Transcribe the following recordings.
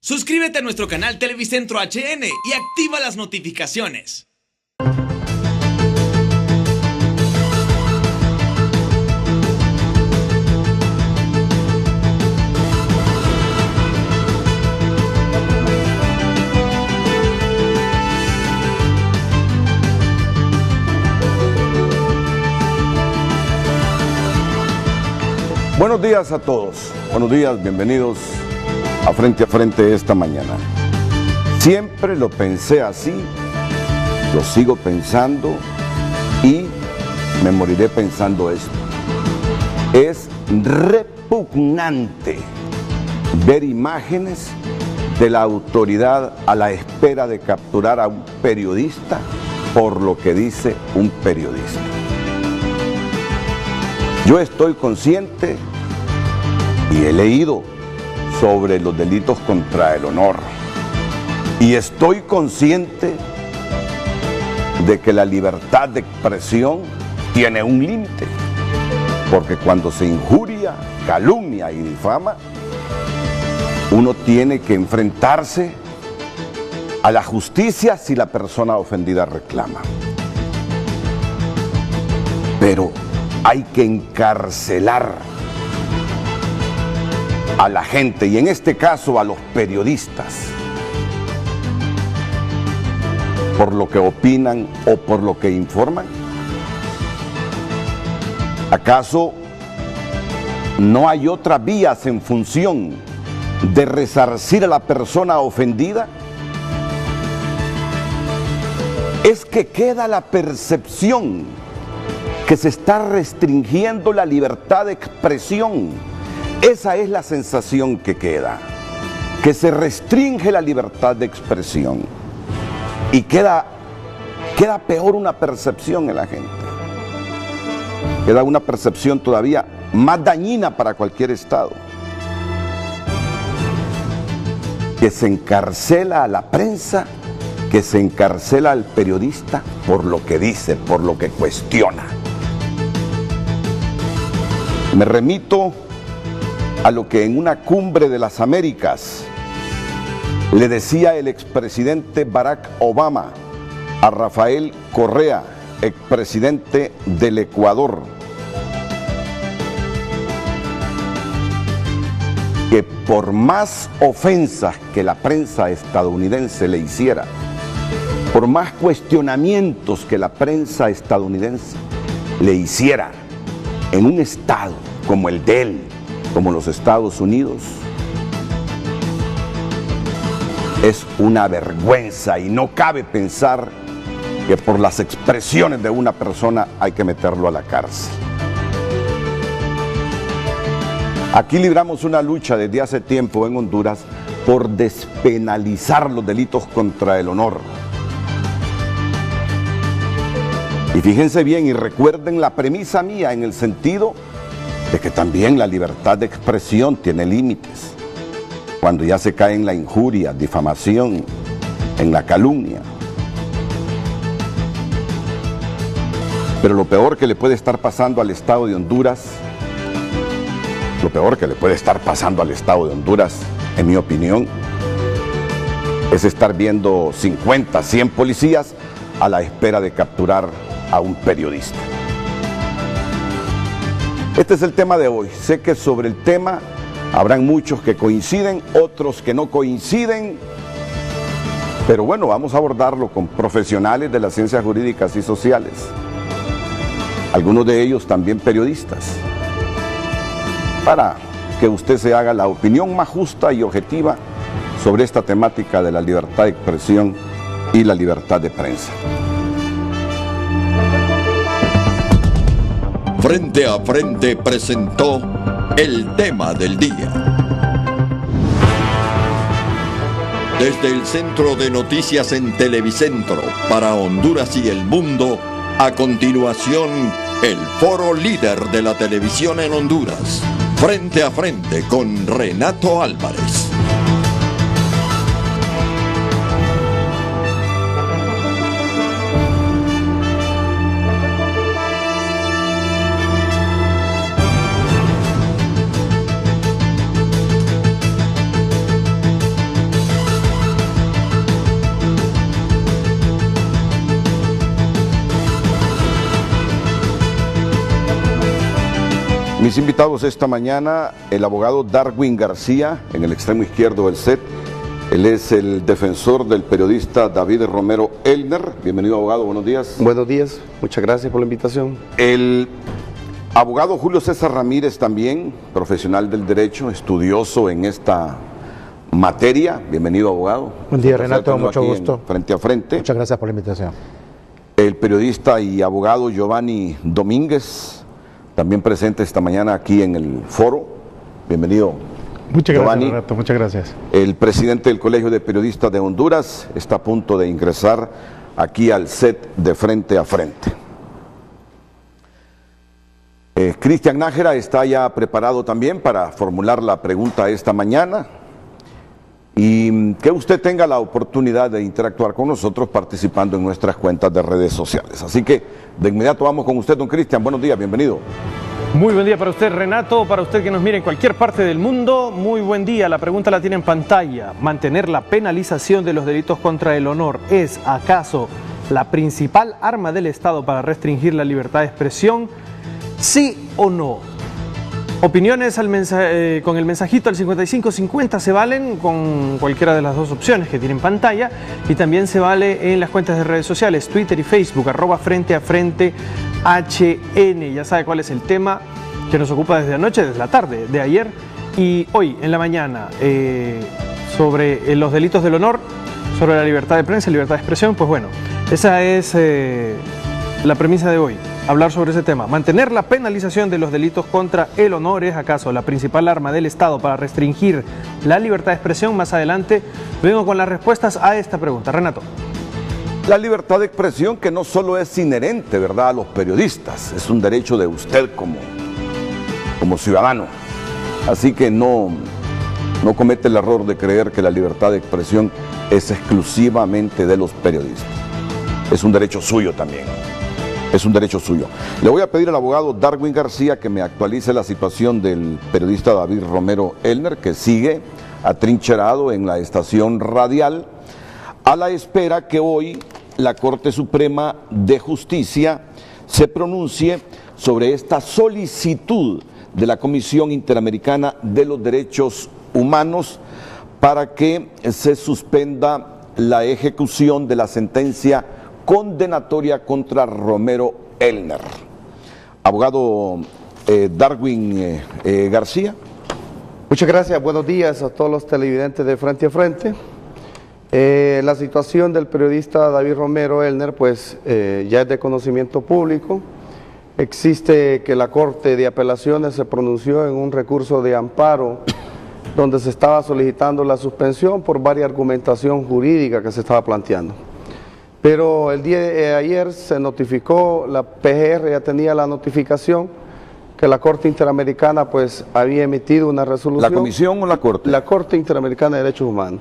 Suscríbete a nuestro canal Televicentro HN y activa las notificaciones. Buenos días a todos, buenos días, bienvenidos a Frente esta mañana. Siempre lo pensé así, lo sigo pensando y me moriré pensando esto. Es repugnante ver imágenes de la autoridad a la espera de capturar a un periodista por lo que dice un periodista. Yo estoy consciente y he leído sobre los delitos contra el honor y estoy consciente de que la libertad de expresión tiene un límite, porque cuando se injuria, calumnia y difama, uno tiene que enfrentarse a la justicia si la persona ofendida reclama. Pero hay que encarcelar a la gente, y en este caso a los periodistas, por lo que opinan o por lo que informan. ¿Acaso no hay otras vías en función de resarcir a la persona ofendida? Es que queda la percepción que se está restringiendo la libertad de expresión. Esa es la sensación que queda, que se restringe la libertad de expresión y queda peor una percepción en la gente. Queda una percepción todavía más dañina para cualquier Estado, que se encarcela a la prensa, que se encarcela al periodista por lo que dice, por lo que cuestiona. Me remito a lo que en una cumbre de las Américas le decía el expresidente Barack Obama a Rafael Correa, expresidente del Ecuador, que por más ofensas que la prensa estadounidense le hiciera, por más cuestionamientos que la prensa estadounidense le hiciera en un estado como el de él, como los Estados Unidos, es una vergüenza y no cabe pensar que por las expresiones de una persona hay que meterlo a la cárcel. Aquí libramos una lucha desde hace tiempo en Honduras por despenalizar los delitos contra el honor. Y fíjense bien y recuerden la premisa mía en el sentido de que también la libertad de expresión tiene límites. Cuando ya se cae en la injuria, difamación, en la calumnia. Pero lo peor que le puede estar pasando al Estado de Honduras, lo peor que le puede estar pasando al Estado de Honduras, en mi opinión, es estar viendo 50, 100 policías a la espera de capturar a un periodista. Este es el tema de hoy. Sé que sobre el tema habrán muchos que coinciden, otros que no coinciden, pero bueno, vamos a abordarlo con profesionales de las ciencias jurídicas y sociales, algunos de ellos también periodistas, para que usted se haga la opinión más justa y objetiva sobre esta temática de la libertad de expresión y la libertad de prensa. Frente a Frente presentó el tema del día. Desde el Centro de Noticias en Televicentro para Honduras y el mundo, a continuación, el foro líder de la televisión en Honduras. Frente a Frente con Renato Álvarez. Mis invitados esta mañana, el abogado Darwin García, en el extremo izquierdo del set. Él es el defensor del periodista David Romero Elner. Bienvenido, abogado, buenos días. Buenos días, muchas gracias por la invitación. El abogado Julio César Ramírez también, profesional del derecho, estudioso en esta materia. Bienvenido, abogado. Buen día, Renato, mucho gusto. Frente a frente. Muchas gracias por la invitación. El periodista y abogado Giovanni Domínguez, también presente esta mañana aquí en el foro. Bienvenido. Muchas Giovanni. gracias, Renato, muchas gracias. El presidente del Colegio de Periodistas de Honduras está a punto de ingresar aquí al set de Frente a Frente. Cristian Nájera está ya preparado también para formular la pregunta esta mañana y que usted tenga la oportunidad de interactuar con nosotros participando en nuestras cuentas de redes sociales. Así que de inmediato vamos con usted, don Cristian. Buenos días, bienvenido. Muy buen día para usted, Renato, para usted que nos mire en cualquier parte del mundo. Muy buen día, la pregunta la tiene en pantalla. ¿Mantener la penalización de los delitos contra el honor es acaso la principal arma del Estado para restringir la libertad de expresión? ¿Sí o no? Opiniones con el mensajito al 5550 se valen con cualquiera de las dos opciones que tiene en pantalla y también se vale en las cuentas de redes sociales, Twitter y Facebook, @Frente a Frente HN. Ya sabe cuál es el tema que nos ocupa desde anoche, desde la tarde de ayer y hoy en la mañana, sobre los delitos del honor, sobre la libertad de prensa, libertad de expresión. Pues bueno, esa es la premisa de hoy, hablar sobre ese tema. ¿Mantener la penalización de los delitos contra el honor es acaso la principal arma del Estado para restringir la libertad de expresión? Más adelante vengo con las respuestas a esta pregunta. Renato. La libertad de expresión, que no solo es inherente, ¿verdad?, a los periodistas, es un derecho de usted como ciudadano. Así que no comete el error de creer que la libertad de expresión es exclusivamente de los periodistas. Es un derecho suyo también. Es un derecho suyo. Le voy a pedir al abogado Darwin García que me actualice la situación del periodista David Romero Elner, que sigue atrincherado en la estación radial, a la espera que hoy la Corte Suprema de Justicia se pronuncie sobre esta solicitud de la Comisión Interamericana de los Derechos Humanos para que se suspenda la ejecución de la sentencia condenatoria contra Romero Elner. Abogado Darwin García. Muchas gracias, buenos días a todos los televidentes de Frente a Frente. La situación del periodista David Romero Elner pues ya es de conocimiento público. Existe que la Corte de Apelaciones se pronunció en un recurso de amparo donde se estaba solicitando la suspensión por varias argumentación jurídica que se estaba planteando. Pero el día de ayer se notificó, la PGR ya tenía la notificación que la Corte Interamericana pues había emitido una resolución. ¿La Comisión o la Corte? La Corte Interamericana de Derechos Humanos,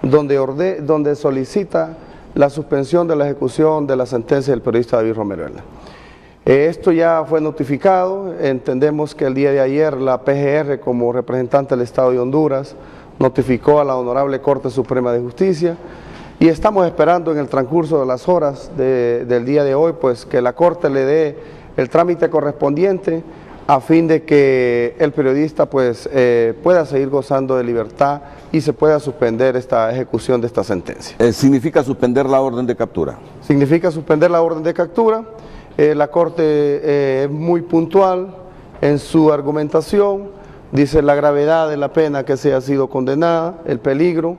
donde solicita la suspensión de la ejecución de la sentencia del periodista David Romero Elner. Esto ya fue notificado. Entendemos que el día de ayer la PGR, como representante del Estado de Honduras, notificó a la Honorable Corte Suprema de Justicia y estamos esperando en el transcurso de las horas del día de hoy pues que la Corte le dé el trámite correspondiente a fin de que el periodista pues pueda seguir gozando de libertad y se pueda suspender esta ejecución de esta sentencia. ¿Significa suspender la orden de captura? Significa suspender la orden de captura. La Corte es muy puntual en su argumentación, dice la gravedad de la pena que se ha sido condenada, el peligro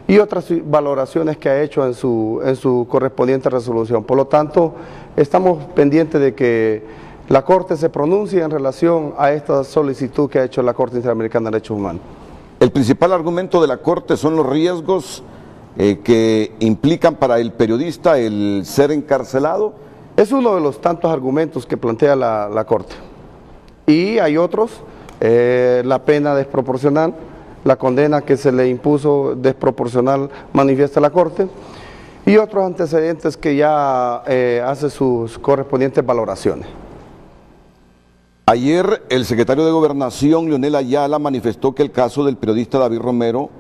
y otras valoraciones que ha hecho en su correspondiente resolución. Por lo tanto, estamos pendientes de que la Corte se pronuncie en relación a esta solicitud que ha hecho la Corte Interamericana de Derechos Humanos. El principal argumento de la Corte son los riesgos que implican para el periodista el ser encarcelado. Es uno de los tantos argumentos que plantea la Corte. Y hay otros, la pena desproporcional, la condena que se le impuso desproporcional manifiesta la Corte, y otros antecedentes que ya hace sus correspondientes valoraciones. Ayer el secretario de Gobernación, Leonel Ayala, manifestó que el caso del periodista David Romero,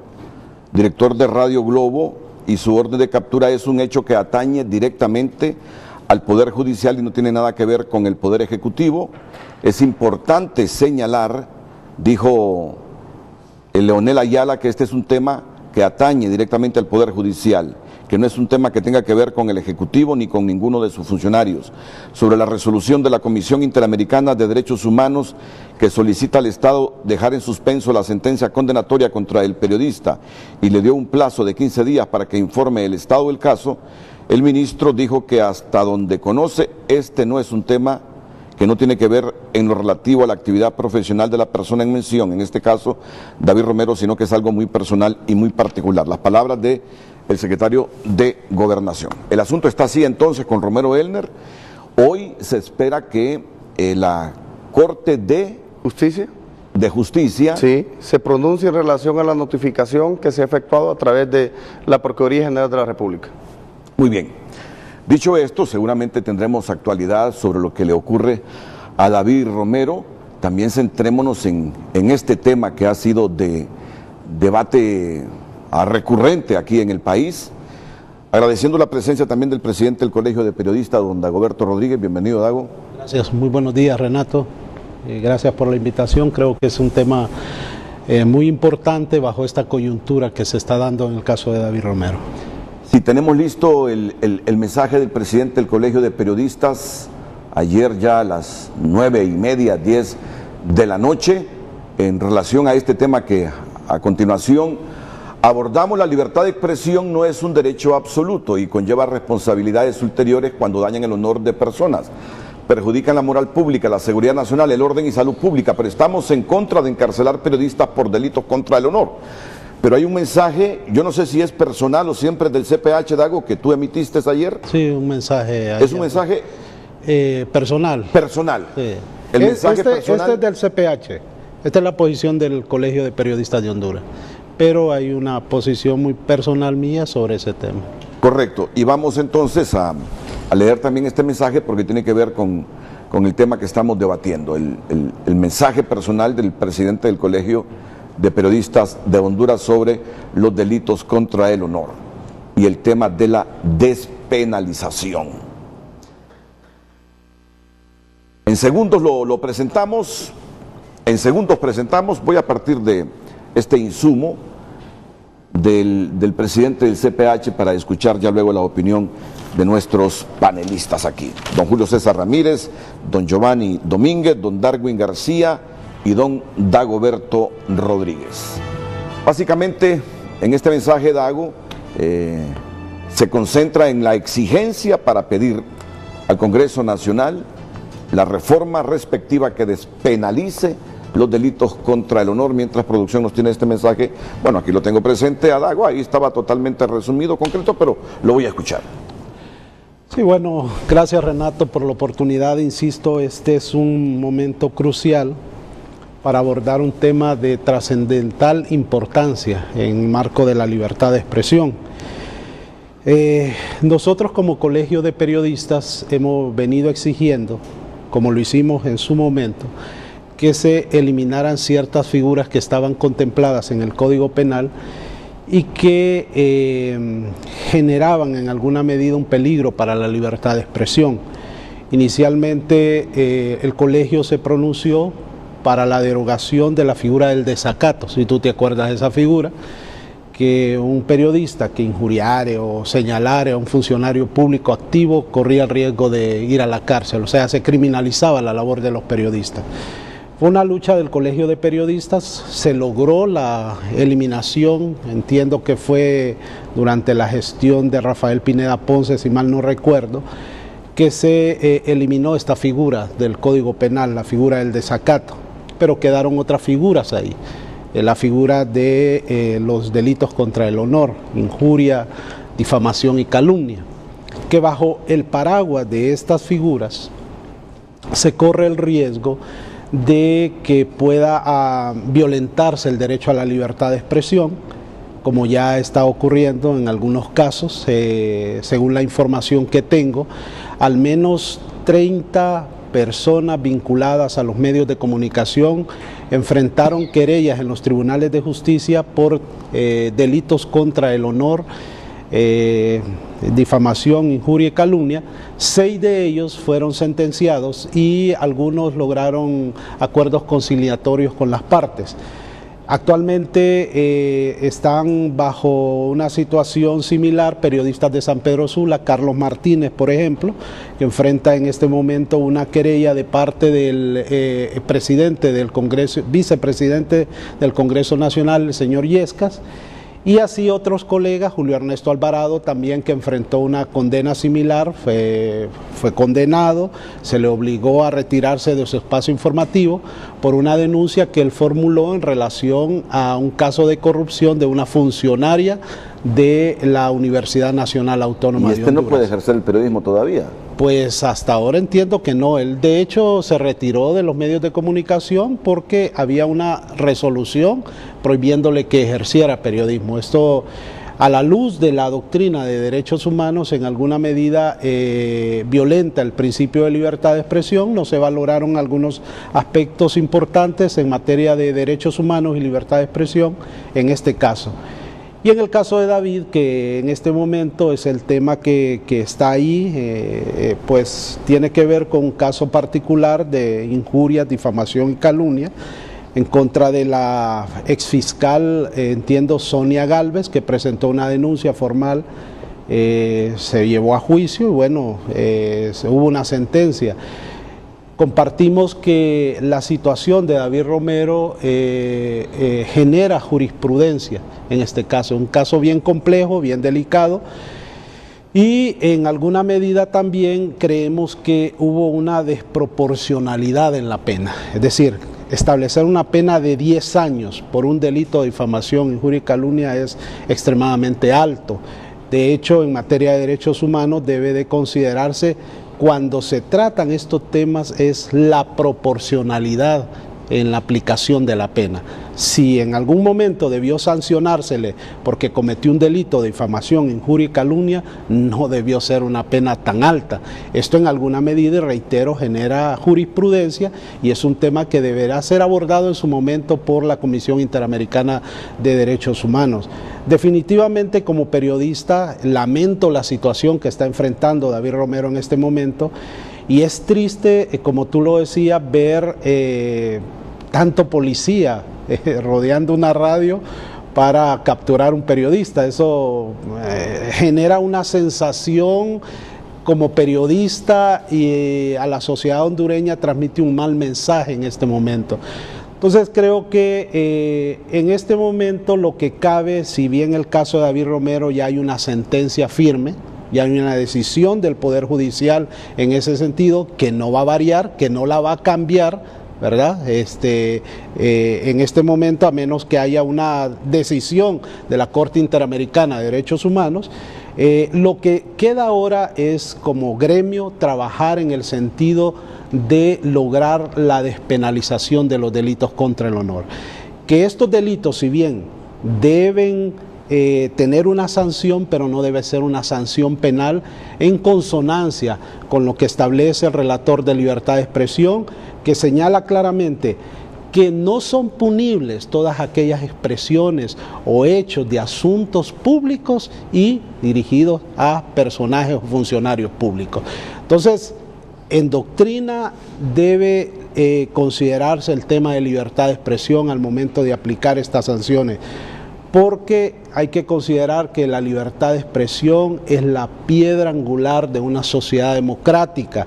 director de Radio Globo, y su orden de captura es un hecho que atañe directamente al Poder Judicial y no tiene nada que ver con el Poder Ejecutivo. Es importante señalar, dijo el Leonel Ayala, que este es un tema que atañe directamente al Poder Judicial, que no es un tema que tenga que ver con el Ejecutivo ni con ninguno de sus funcionarios. Sobre la resolución de la Comisión Interamericana de Derechos Humanos que solicita al Estado dejar en suspenso la sentencia condenatoria contra el periodista y le dio un plazo de 15 días para que informe el estado del caso, el ministro dijo que hasta donde conoce, este no es un tema que no tiene que ver en lo relativo a la actividad profesional de la persona en mención, en este caso David Romero, sino que es algo muy personal y muy particular. Las palabras del secretario de Gobernación. El asunto está así entonces con Romero Elner. Hoy se espera que la Corte de Justicia sí, se pronuncie en relación a la notificación que se ha efectuado a través de la Procuraduría General de la República. Muy bien. Dicho esto, seguramente tendremos actualidad sobre lo que le ocurre a David Romero. También centrémonos en este tema que ha sido de debate recurrente aquí en el país. Agradeciendo la presencia también del presidente del Colegio de Periodistas, don Dagoberto Rodríguez. Bienvenido, Dago. Gracias, muy buenos días, Renato. Gracias por la invitación. Creo que es un tema muy importante bajo esta coyuntura que se está dando en el caso de David Romero. Si tenemos listo el mensaje del presidente del Colegio de Periodistas, ayer ya a las 9:30, 10 de la noche, en relación a este tema que a continuación abordamos. La libertad de expresión no es un derecho absoluto y conlleva responsabilidades ulteriores cuando dañan el honor de personas, perjudican la moral pública, la seguridad nacional, el orden y salud pública, pero estamos en contra de encarcelar periodistas por delitos contra el honor. Pero hay un mensaje, yo no sé si es personal o siempre del CPH, Dago, que tú emitiste ayer. Sí, un mensaje. Es un mensaje personal. Personal. Sí. El mensaje personal. Este es del CPH. Esta es la posición del Colegio de Periodistas de Honduras. Pero hay una posición muy personal mía sobre ese tema. Correcto. Y vamos entonces a leer también este mensaje porque tiene que ver con el tema que estamos debatiendo. El mensaje personal del presidente del Colegio de Periodistas de Honduras sobre los delitos contra el honor y el tema de la despenalización. En segundos lo presentamos, voy a partir de este insumo del presidente del CPH para escuchar ya luego la opinión de nuestros panelistas aquí. Don Julio César Ramírez, don Giovanni Domínguez, don Darwin García y don Dagoberto Rodríguez. Básicamente, en este mensaje, Dago, se concentra en la exigencia para pedir al Congreso Nacional la reforma respectiva que despenalice los delitos contra el honor. Mientras producción nos tiene este mensaje, bueno, aquí lo tengo presente a Dago, ahí estaba totalmente resumido, concreto, pero lo voy a escuchar. Sí, bueno, gracias Renato por la oportunidad. Insisto, este es un momento crucial para abordar un tema de trascendental importancia en el marco de la libertad de expresión. Nosotros como Colegio de Periodistas hemos venido exigiendo, como lo hicimos en su momento, que se eliminaran ciertas figuras que estaban contempladas en el Código Penal y que generaban en alguna medida un peligro para la libertad de expresión. Inicialmente el colegio se pronunció para la derogación de la figura del desacato, si tú te acuerdas de esa figura, que un periodista que injuriare o señalare a un funcionario público activo corría el riesgo de ir a la cárcel, o sea, se criminalizaba la labor de los periodistas. Fue una lucha del Colegio de Periodistas, se logró la eliminación, entiendo que fue durante la gestión de Rafael Pineda Ponce, si mal no recuerdo, que se eliminó esta figura del Código Penal, la figura del desacato, pero quedaron otras figuras ahí, la figura de los delitos contra el honor, injuria, difamación y calumnia, que bajo el paraguas de estas figuras se corre el riesgo de que pueda violentarse el derecho a la libertad de expresión, como ya está ocurriendo en algunos casos. Según la información que tengo, al menos 30 personas vinculadas a los medios de comunicación enfrentaron querellas en los tribunales de justicia por delitos contra el honor difamación, injuria y calumnia. 6 de ellos fueron sentenciados y algunos lograron acuerdos conciliatorios con las partes. Actualmente están bajo una situación similar periodistas de San Pedro Sula, Carlos Martínez, por ejemplo, que enfrenta en este momento una querella de parte del presidente del Congreso, vicepresidente del Congreso Nacional, el señor Yescas, y así otros colegas, Julio Ernesto Alvarado también, que enfrentó una condena similar, fue condenado, se le obligó a retirarse de su espacio informativo por una denuncia que él formuló en relación a un caso de corrupción de una funcionaria de la Universidad Nacional Autónoma de Honduras. ¿Y no puede ejercer el periodismo todavía? Pues hasta ahora entiendo que no. Él de hecho se retiró de los medios de comunicación porque había una resolución prohibiéndole que ejerciera periodismo. Esto, a la luz de la doctrina de derechos humanos, en alguna medida violenta el principio de libertad de expresión. No se valoraron algunos aspectos importantes en materia de derechos humanos y libertad de expresión en este caso. Y en el caso de David, que en este momento es el tema que está ahí, pues tiene que ver con un caso particular de injuria, difamación y calumnia en contra de la exfiscal, entiendo, Sonia Gálvez, que presentó una denuncia formal, se llevó a juicio y bueno, hubo una sentencia. Compartimos que la situación de David Romero genera jurisprudencia en este caso, un caso bien complejo, bien delicado, y en alguna medida también creemos que hubo una desproporcionalidad en la pena, es decir, establecer una pena de 10 años por un delito de difamación, injuria y calumnia es extremadamente alto. De hecho, en materia de derechos humanos debe de considerarse, cuando se tratan estos temas, es la proporcionalidad en la aplicación de la pena. Si en algún momento debió sancionársele porque cometió un delito de difamación, injuria y calumnia, no debió ser una pena tan alta. Esto en alguna medida, y reitero, genera jurisprudencia y es un tema que deberá ser abordado en su momento por la Comisión Interamericana de Derechos Humanos. Definitivamente, como periodista, lamento la situación que está enfrentando David Romero en este momento y es triste, como tú lo decías, ver tanto policía rodeando una radio para capturar un periodista. Eso genera una sensación como periodista y a la sociedad hondureña transmite un mal mensaje en este momento. Entonces creo que en este momento lo que cabe, si bien el caso de David Romero ya hay una sentencia firme, ya hay una decisión del Poder Judicial en ese sentido, que no va a variar, que no la va a cambiar, ¿verdad? En este momento, a menos que haya una decisión de la Corte Interamericana de Derechos Humanos, lo que queda ahora es, como gremio, trabajar en el sentido de lograr la despenalización de los delitos contra el honor. Que estos delitos, si bien deben tener una sanción, pero no debe ser una sanción penal, en consonancia con lo que establece el relator de libertad de expresión, que señala claramente que no son punibles todas aquellas expresiones o hechos de asuntos públicos y dirigidos a personajes o funcionarios públicos. Entonces, en doctrina debe considerarse el tema de libertad de expresión al momento de aplicar estas sanciones, porque hay que considerar que la libertad de expresión es la piedra angular de una sociedad democrática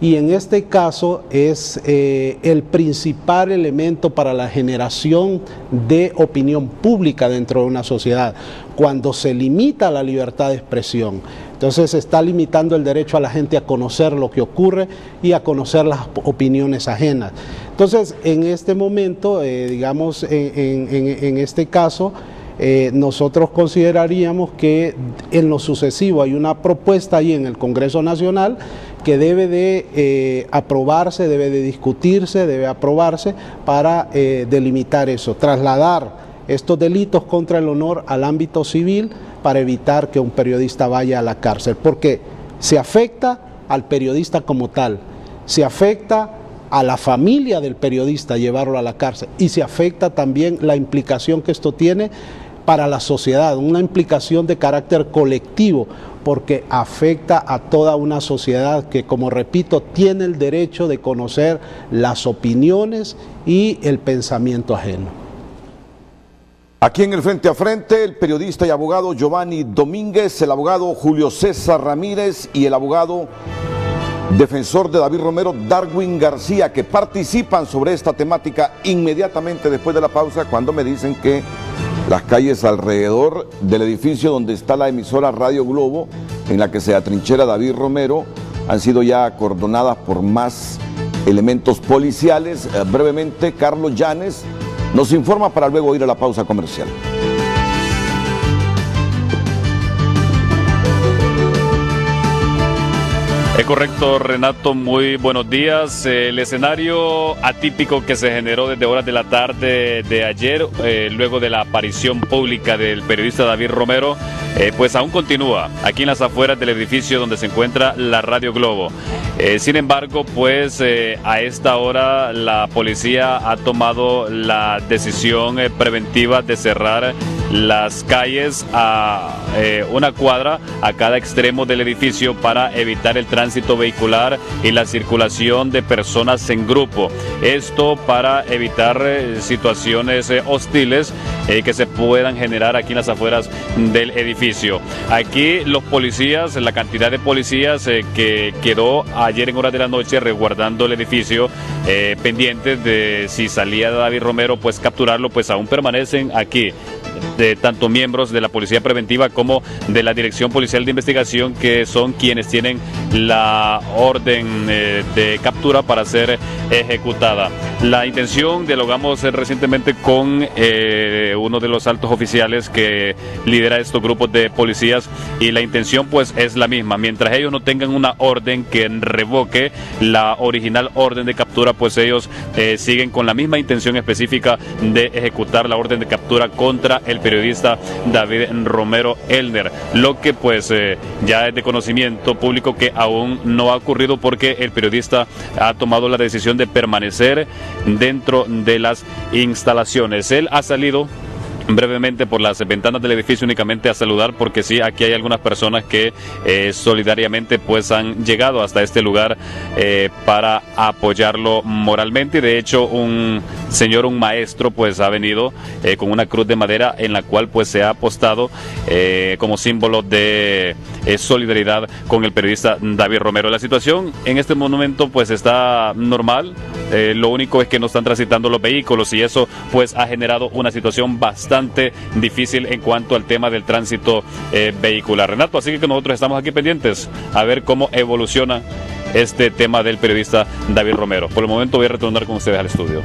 y en este caso es el principal elemento para la generación de opinión pública dentro de una sociedad. Cuando se limita la libertad de expresión, entonces se está limitando el derecho a la gente a conocer lo que ocurre y a conocer las opiniones ajenas. Entonces, en este momento, digamos, en este caso, nosotros consideraríamos que en lo sucesivo hay una propuesta ahí en el Congreso Nacional que debe de aprobarse, debe de discutirse, debe aprobarse para delimitar eso, trasladar estos delitos contra el honor al ámbito civil para evitar que un periodista vaya a la cárcel, porque se afecta al periodista como tal, se afecta a la familia del periodista llevarlo a la cárcel y se afecta también la implicación que esto tiene para la sociedad, una implicación de carácter colectivo, porque afecta a toda una sociedad que, como repito, tiene el derecho de conocer las opiniones y el pensamiento ajeno. Aquí en el Frente a Frente, el periodista y abogado Giovanni Domínguez, el abogado Julio César Ramírez y el abogado defensor de David Romero, Darwin García, que participan sobre esta temática inmediatamente después de la pausa, cuando me dicen que las calles alrededor del edificio donde está la emisora Radio Globo, en la que se atrinchera David Romero, han sido ya acordonadas por más elementos policiales. Brevemente, Carlos Llanes nos informa para luego ir a la pausa comercial. Es correcto, Renato, muy buenos días. El escenario atípico que se generó desde horas de la tarde de ayer, luego de la aparición pública del periodista David Romero, pues aún continúa aquí en las afueras del edificio donde se encuentra la Radio Globo. Sin embargo, pues a esta hora la policía ha tomado la decisión preventiva de cerrar las calles a una cuadra a cada extremo del edificio para evitar el tránsito vehicular y la circulación de personas en grupo. Esto para evitar situaciones hostiles que se puedan generar aquí en las afueras del edificio. Aquí los policías, la cantidad de policías que quedó ayer en horas de la noche resguardando el edificio, pendientes de si salía David Romero, pues capturarlo, pues aún permanecen aquí. De tanto miembros de la Policía Preventiva como de la Dirección Policial de Investigación, que son quienes tienen la orden de captura para ser ejecutada. La intención, dialogamos recientemente con uno de los altos oficiales que lidera estos grupos de policías, y la intención pues es la misma. Mientras ellos no tengan una orden que revoque la original orden de captura, pues ellos siguen con la misma intención específica de ejecutar la orden de captura contra el periodista David Romero Elner, lo que pues ya es de conocimiento público que aún no ha ocurrido, porque el periodista ha tomado la decisión de permanecer dentro de las instalaciones. Él ha salido brevemente por las ventanas del edificio únicamente a saludar, porque sí, aquí hay algunas personas que solidariamente pues han llegado hasta este lugar para apoyarlo moralmente, y de hecho un maestro pues ha venido con una cruz de madera en la cual pues se ha apostado como símbolo de solidaridad con el periodista David Romero. La situación en este momento pues está normal, lo único es que no están transitando los vehículos, y eso pues ha generado una situación bastante difícil en cuanto al tema del tránsito vehicular, Renato. Así que nosotros estamos aquí pendientes a ver cómo evoluciona este tema del periodista David Romero. Por el momento voy a retornar con ustedes al estudio.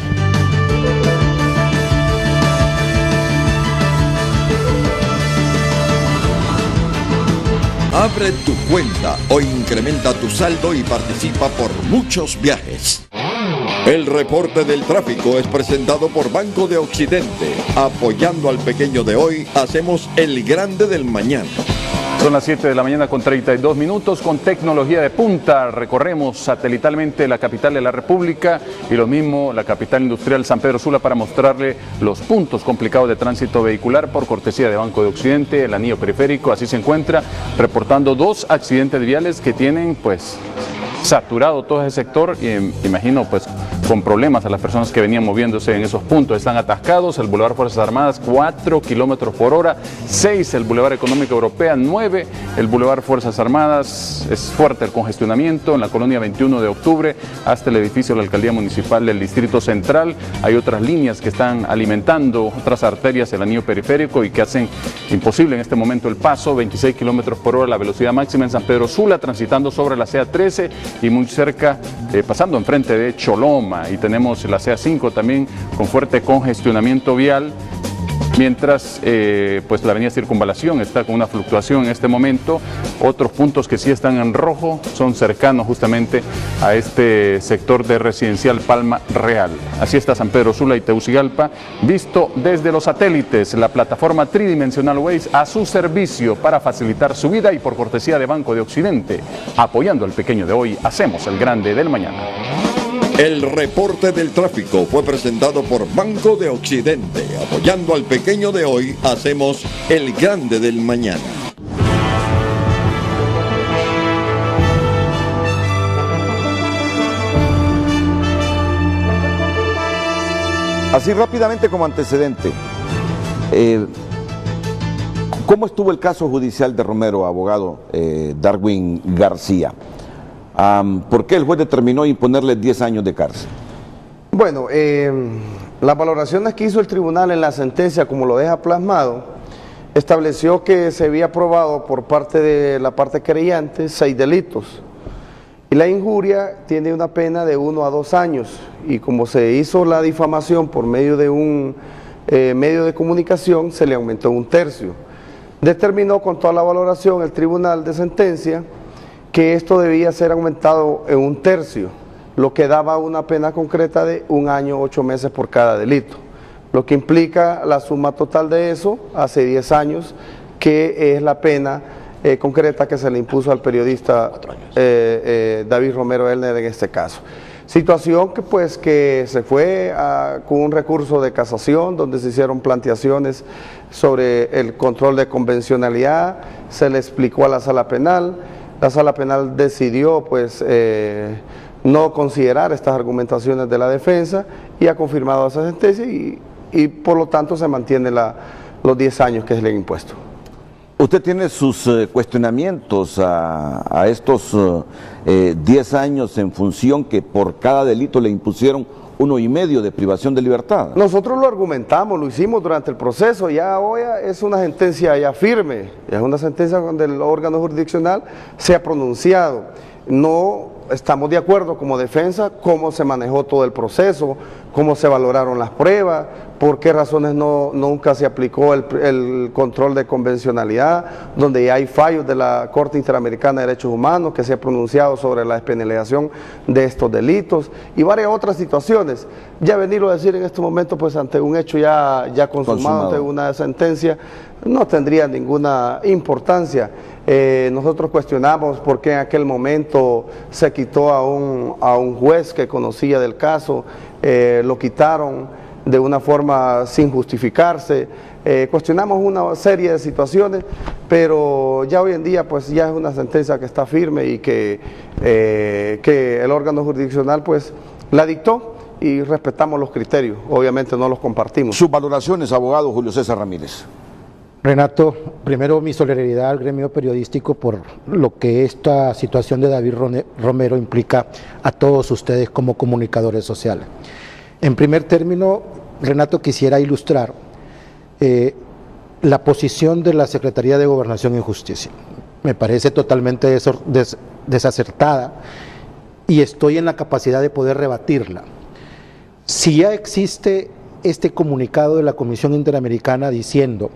Abre tu cuenta o incrementa tu saldo y participa por muchos viajes. El reporte del tráfico es presentado por Banco de Occidente. Apoyando al pequeño de hoy, hacemos el grande del mañana. Son las 7 de la mañana con 32 minutos. Con tecnología de punta recorremos satelitalmente la capital de la República y lo mismo la capital industrial San Pedro Sula para mostrarle los puntos complicados de tránsito vehicular por cortesía de Banco de Occidente. El anillo periférico así se encuentra, reportando 2 accidentes viales que tienen pues saturado todo ese sector, y imagino pues con problemas a las personas que venían moviéndose en esos puntos. Están atascados el Boulevard Fuerzas Armadas 4 kilómetros por hora, 6 el Boulevard Económica Europea, 9 el Boulevard Fuerzas Armadas. Es fuerte el congestionamiento en la colonia 21 de octubre hasta el edificio de la Alcaldía Municipal del Distrito Central. Hay otras líneas que están alimentando otras arterias del anillo periférico y que hacen imposible en este momento el paso. 26 kilómetros por hora la velocidad máxima en San Pedro Sula, transitando sobre la CA13 y muy cerca, pasando enfrente de Choloma, y tenemos la CA5 también con fuerte congestionamiento vial, mientras pues la avenida Circunvalación está con una fluctuación en este momento. Otros puntos que sí están en rojo son cercanos justamente a este sector de residencial Palma Real. Así está San Pedro Sula y Tegucigalpa, visto desde los satélites. La plataforma tridimensional Waze a su servicio para facilitar su vida, y por cortesía de Banco de Occidente, apoyando al pequeño de hoy, hacemos el grande del mañana. El reporte del tráfico fue presentado por Banco de Occidente. Apoyando al pequeño de hoy, hacemos el grande del mañana. Así rápidamente como antecedente, ¿cómo estuvo el caso judicial de Romero, abogado Darwin García? ¿Por qué el juez determinó imponerle 10 años de cárcel? Bueno, las valoraciones que hizo el tribunal en la sentencia, como lo deja plasmado, estableció que se había probado por parte de la parte querellante 6 delitos. Y la injuria tiene una pena de 1 a 2 años. Y como se hizo la difamación por medio de un medio de comunicación, se le aumentó 1/3. Determinó con toda la valoración el tribunal de sentencia que esto debía ser aumentado en 1/3, lo que daba una pena concreta de 1 año 8 meses por cada delito, lo que implica la suma total de eso hace 10 años, que es la pena concreta que se le impuso al periodista David Romero Elner en este caso. Situación que se fue con un recurso de casación, donde se hicieron planteaciones sobre el control de convencionalidad, se le explicó a la sala penal. La sala penal decidió no considerar estas argumentaciones de la defensa y ha confirmado esa sentencia y por lo tanto se mantiene los 10 años que se le han impuesto. ¿Usted tiene sus cuestionamientos a estos 10 años en función que por cada delito le impusieron 1,5 de privación de libertad? Nosotros lo argumentamos, lo hicimos durante el proceso, ya hoy es una sentencia ya firme, es una sentencia donde el órgano jurisdiccional se ha pronunciado. No estamos de acuerdo como defensa cómo se manejó todo el proceso, cómo se valoraron las pruebas, por qué razones nunca se aplicó el control de convencionalidad, donde ya hay fallos de la Corte Interamericana de Derechos Humanos que se ha pronunciado sobre la despenalización de estos delitos y varias otras situaciones. Ya venirlo a decir en este momento, pues ante un hecho ya consumado, ante una sentencia, no tendría ninguna importancia. Nosotros cuestionamos por qué en aquel momento se quitó a un juez que conocía del caso, lo quitaron de una forma sin justificarse. Cuestionamos una serie de situaciones, pero ya hoy en día pues ya es una sentencia que está firme y que el órgano jurisdiccional pues la dictó y respetamos los criterios, obviamente no los compartimos. Sus valoraciones, abogado Julio César Ramírez. Renato, primero mi solidaridad al gremio periodístico por lo que esta situación de David Romero implica a todos ustedes como comunicadores sociales. En primer término, Renato, quisiera ilustrar la posición de la Secretaría de Gobernación y Justicia. Me parece totalmente desacertada y estoy en la capacidad de poder rebatirla. Si ya existe este comunicado de la Comisión Interamericana diciendo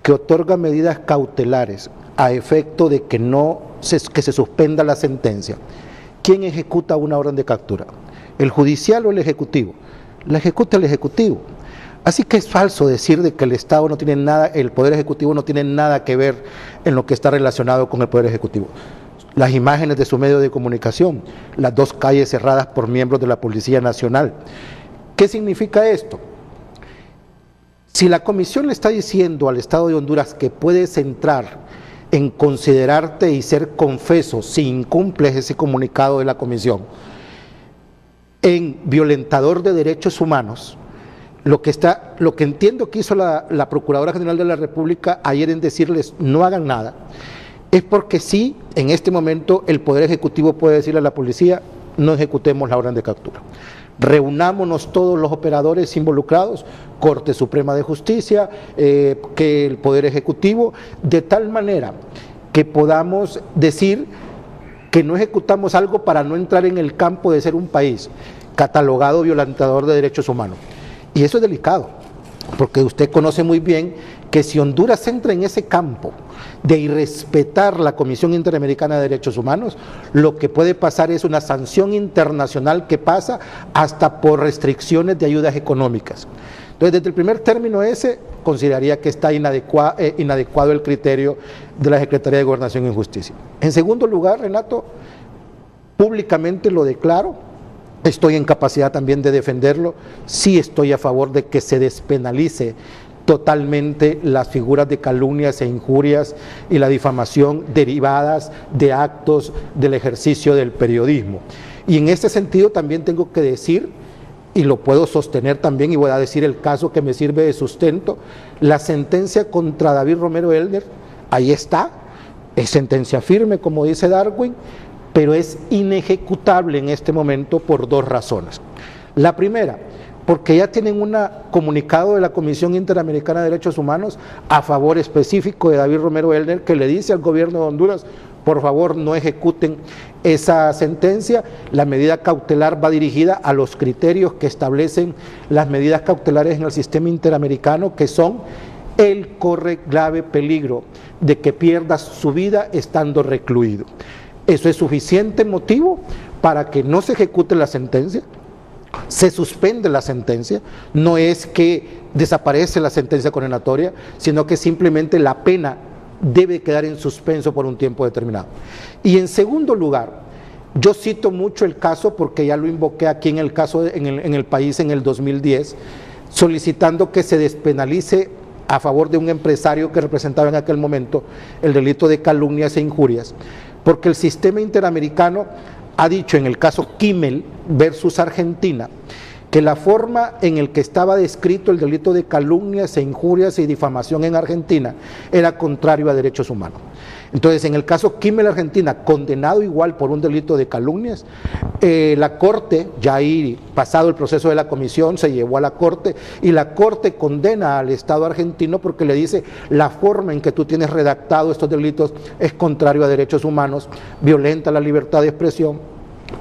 que otorga medidas cautelares a efecto de que se suspenda la sentencia, ¿quién ejecuta una orden de captura? ¿El judicial o el ejecutivo? La ejecuta el ejecutivo. Así que es falso decir de que el Estado no tiene nada, el Poder Ejecutivo no tiene nada que ver en lo que está relacionado con el Poder Ejecutivo. Las imágenes de su medio de comunicación, las 2 calles cerradas por miembros de la Policía Nacional. ¿Qué significa esto? Si la Comisión le está diciendo al Estado de Honduras que puedes entrar en considerarte y ser confeso si incumples ese comunicado de la Comisión, en violentador de derechos humanos, lo que entiendo que hizo la Procuradora General de la República ayer en decirles no hagan nada, es porque sí, en este momento el Poder Ejecutivo puede decirle a la policía no ejecutemos la orden de captura. Reunámonos todos los operadores involucrados, Corte Suprema de Justicia, que el Poder Ejecutivo, de tal manera que podamos decir que no ejecutamos algo para no entrar en el campo de ser un país catalogado violentador de derechos humanos. Y eso es delicado, porque usted conoce muy bien que si Honduras entra en ese campo de irrespetar la Comisión Interamericana de Derechos Humanos, lo que puede pasar es una sanción internacional que pasa hasta por restricciones de ayudas económicas. Entonces, desde el primer término ese, consideraría que está inadecuado el criterio de la Secretaría de Gobernación y Justicia. En segundo lugar, Renato, públicamente lo declaro, estoy en capacidad también de defenderlo. Sí estoy a favor de que se despenalice totalmente las figuras de calumnias e injurias y la difamación derivadas de actos del ejercicio del periodismo. Y en este sentido también tengo que decir, y lo puedo sostener también, y voy a decir el caso que me sirve de sustento, la sentencia contra David Romero Elner, ahí está, es sentencia firme, como dice Darwin, pero es inejecutable en este momento por dos razones. La primera, porque ya tienen un comunicado de la Comisión Interamericana de Derechos Humanos a favor específico de David Romero Elner, que le dice al gobierno de Honduras, por favor no ejecuten esa sentencia. La medida cautelar va dirigida a los criterios que establecen las medidas cautelares en el sistema interamericano, que son: él corre grave peligro de que pierda su vida estando recluido. Eso es suficiente motivo para que no se ejecute la sentencia. Se suspende la sentencia, no es que desaparece la sentencia condenatoria, sino que simplemente la pena debe quedar en suspenso por un tiempo determinado. Y en segundo lugar, yo cito mucho el caso, porque ya lo invoqué aquí en el caso en el país en el 2010, solicitando que se despenalice a favor de un empresario que representaba en aquel momento el delito de calumnias e injurias, porque el sistema interamericano ha dicho en el caso Kimmel versus Argentina que la forma en el que estaba descrito el delito de calumnias e injurias y difamación en Argentina era contrario a derechos humanos. Entonces, en el caso Kimmel Argentina, condenado igual por un delito de calumnias, la Corte, ya ahí pasado el proceso de la comisión, se llevó a la Corte, y la Corte condena al Estado argentino porque le dice: la forma en que tú tienes redactado estos delitos es contrario a derechos humanos, violenta la libertad de expresión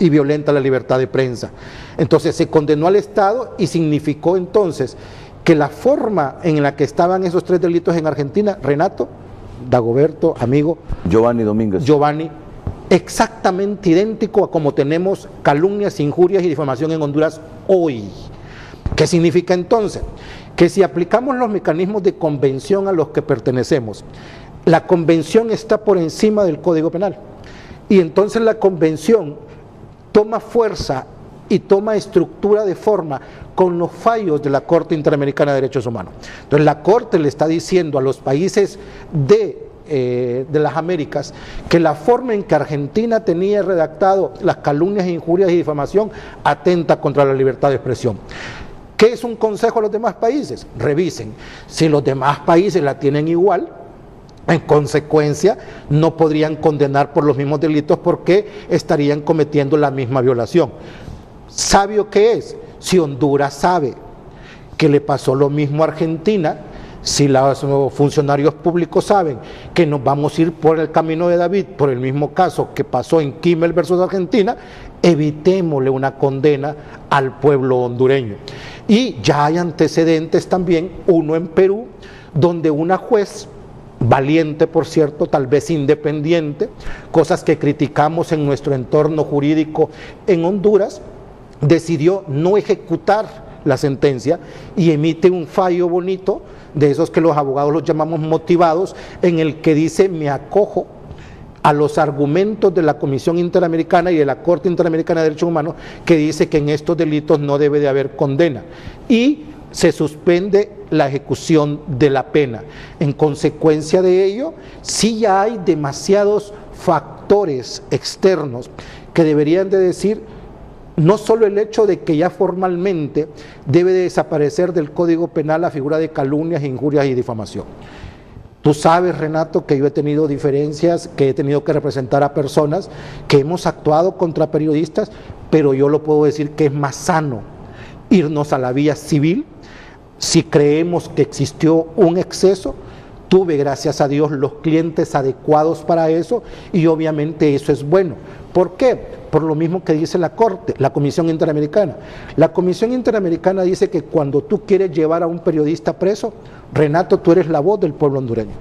y violenta la libertad de prensa. Entonces se condenó al Estado, y significó entonces que la forma en la que estaban esos tres delitos en Argentina, Renato, Dagoberto, amigo, Giovanni Domínguez, exactamente idéntico a como tenemos calumnias, injurias y difamación en Honduras hoy. ¿Qué significa entonces? Que si aplicamos los mecanismos de convención a los que pertenecemos, la convención está por encima del Código Penal, y entonces la convención toma fuerza y toma estructura de forma con los fallos de la Corte Interamericana de Derechos Humanos. Entonces la Corte le está diciendo a los países de las Américas que la forma en que Argentina tenía redactado las calumnias, injurias y difamación atenta contra la libertad de expresión. ¿Qué es un consejo a los demás países? Revisen. Si los demás países la tienen igual, en consecuencia, no podrían condenar por los mismos delitos porque estarían cometiendo la misma violación. ¿Sabio qué es? Si Honduras sabe que le pasó lo mismo a Argentina, si los funcionarios públicos saben que nos vamos a ir por el camino de David, por el mismo caso que pasó en Kimmel versus Argentina, evitémosle una condena al pueblo hondureño. Y ya hay antecedentes también, uno en Perú, donde una juez, valiente por cierto, tal vez independiente, cosas que criticamos en nuestro entorno jurídico en Honduras, decidió no ejecutar la sentencia y emite un fallo bonito, de esos que los abogados los llamamos motivados, en el que dice: me acojo a los argumentos de la Comisión Interamericana y de la Corte Interamericana de Derechos Humanos, que dice que en estos delitos no debe de haber condena, y se suspende la ejecución de la pena. En consecuencia de ello, sí ya hay demasiados factores externos que deberían de decir no solo el hecho de que ya formalmente debe de desaparecer del Código Penal la figura de calumnias, injurias y difamación. Tú sabes, Renato, que yo he tenido diferencias, que he tenido que representar a personas, que hemos actuado contra periodistas, pero yo lo puedo decir que es más sano irnos a la vía civil. Si creemos que existió un exceso, tuve, gracias a Dios, los clientes adecuados para eso, y obviamente eso es bueno. ¿Por qué? Por lo mismo que dice la Corte, la Comisión Interamericana. La Comisión Interamericana dice que cuando tú quieres llevar a un periodista preso, Renato, tú eres la voz del pueblo hondureño.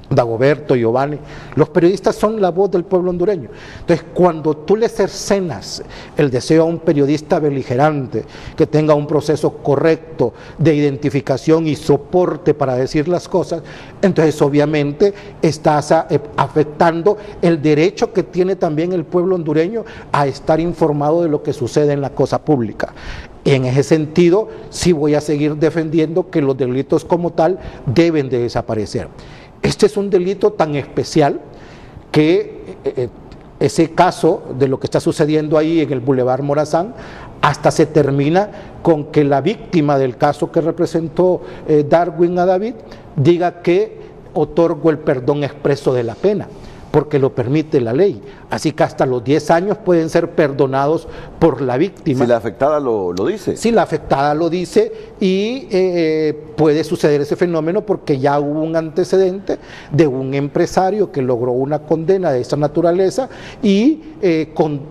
Dagoberto, Giovanni, los periodistas son la voz del pueblo hondureño. Entonces, cuando tú le cercenas el deseo a un periodista beligerante que tenga un proceso correcto de identificación y soporte para decir las cosas, entonces obviamente estás afectando el derecho que tiene también el pueblo hondureño a estar informado de lo que sucede en la cosa pública. En ese sentido, sí voy a seguir defendiendo que los delitos como tal deben de desaparecer. Este es un delito tan especial que ese caso de lo que está sucediendo ahí en el Boulevard Morazán hasta se termina con que la víctima del caso que representó Darwin a David diga que otorgó el perdón expreso de la pena, porque lo permite la ley. Así que hasta los 10 años pueden ser perdonados por la víctima. Si la afectada lo dice. Si la afectada lo dice y puede suceder ese fenómeno porque ya hubo un antecedente de un empresario que logró una condena de esa naturaleza y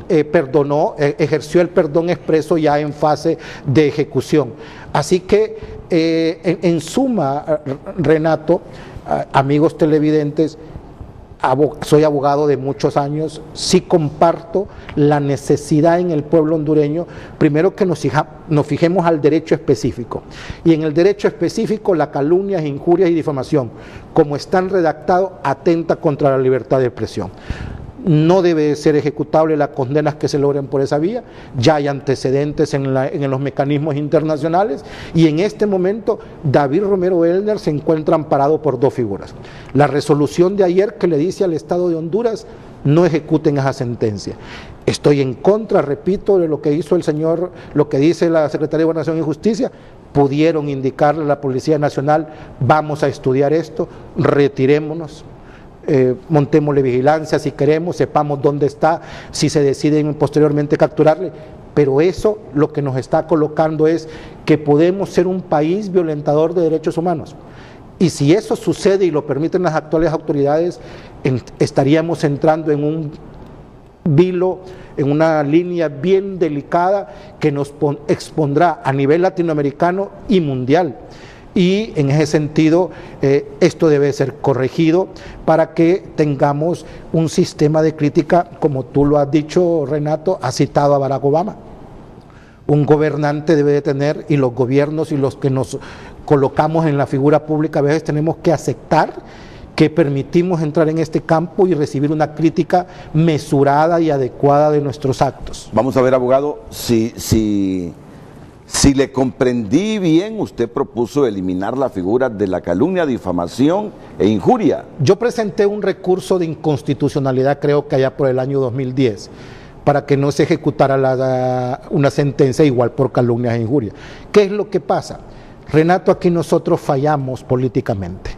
ejerció el perdón expreso ya en fase de ejecución. Así que en suma, Renato, amigos televidentes, soy abogado de muchos años, sí comparto la necesidad en el pueblo hondureño, primero que nos fijemos al derecho específico, y en el derecho específico la calumnia, injurias y difamación, como están redactados, atenta contra la libertad de expresión. No debe ser ejecutable las condenas que se logren por esa vía, ya hay antecedentes en los mecanismos internacionales y en este momento David Romero Ehlner se encuentra amparado por dos figuras. La resolución de ayer que le dice al Estado de Honduras no ejecuten esa sentencia. Estoy en contra, repito, de lo que hizo el señor, lo que dice la Secretaría de Gobernación y Justicia. Pudieron indicarle a la Policía Nacional, vamos a estudiar esto, retirémonos. Montémosle vigilancia si queremos, sepamos dónde está, si se deciden posteriormente capturarle, pero eso lo que nos está colocando es que podemos ser un país violentador de derechos humanos, y si eso sucede y lo permiten las actuales autoridades, estaríamos entrando en un vilo, en una línea bien delicada que nos expondrá a nivel latinoamericano y mundial. Y en ese sentido, esto debe ser corregido para que tengamos un sistema de crítica, como tú lo has dicho, Renato, has citado a Barack Obama. Un gobernante debe de tener, y los gobiernos y los que nos colocamos en la figura pública a veces tenemos que aceptar que permitimos entrar en este campo y recibir una crítica mesurada y adecuada de nuestros actos. Vamos a ver, abogado, si le comprendí bien, usted propuso eliminar la figura de la calumnia, difamación e injuria. Yo presenté un recurso de inconstitucionalidad, creo que allá por el año 2010, para que no se ejecutara una sentencia igual por calumnias e injurias. ¿Qué es lo que pasa? Renato, aquí nosotros fallamos políticamente,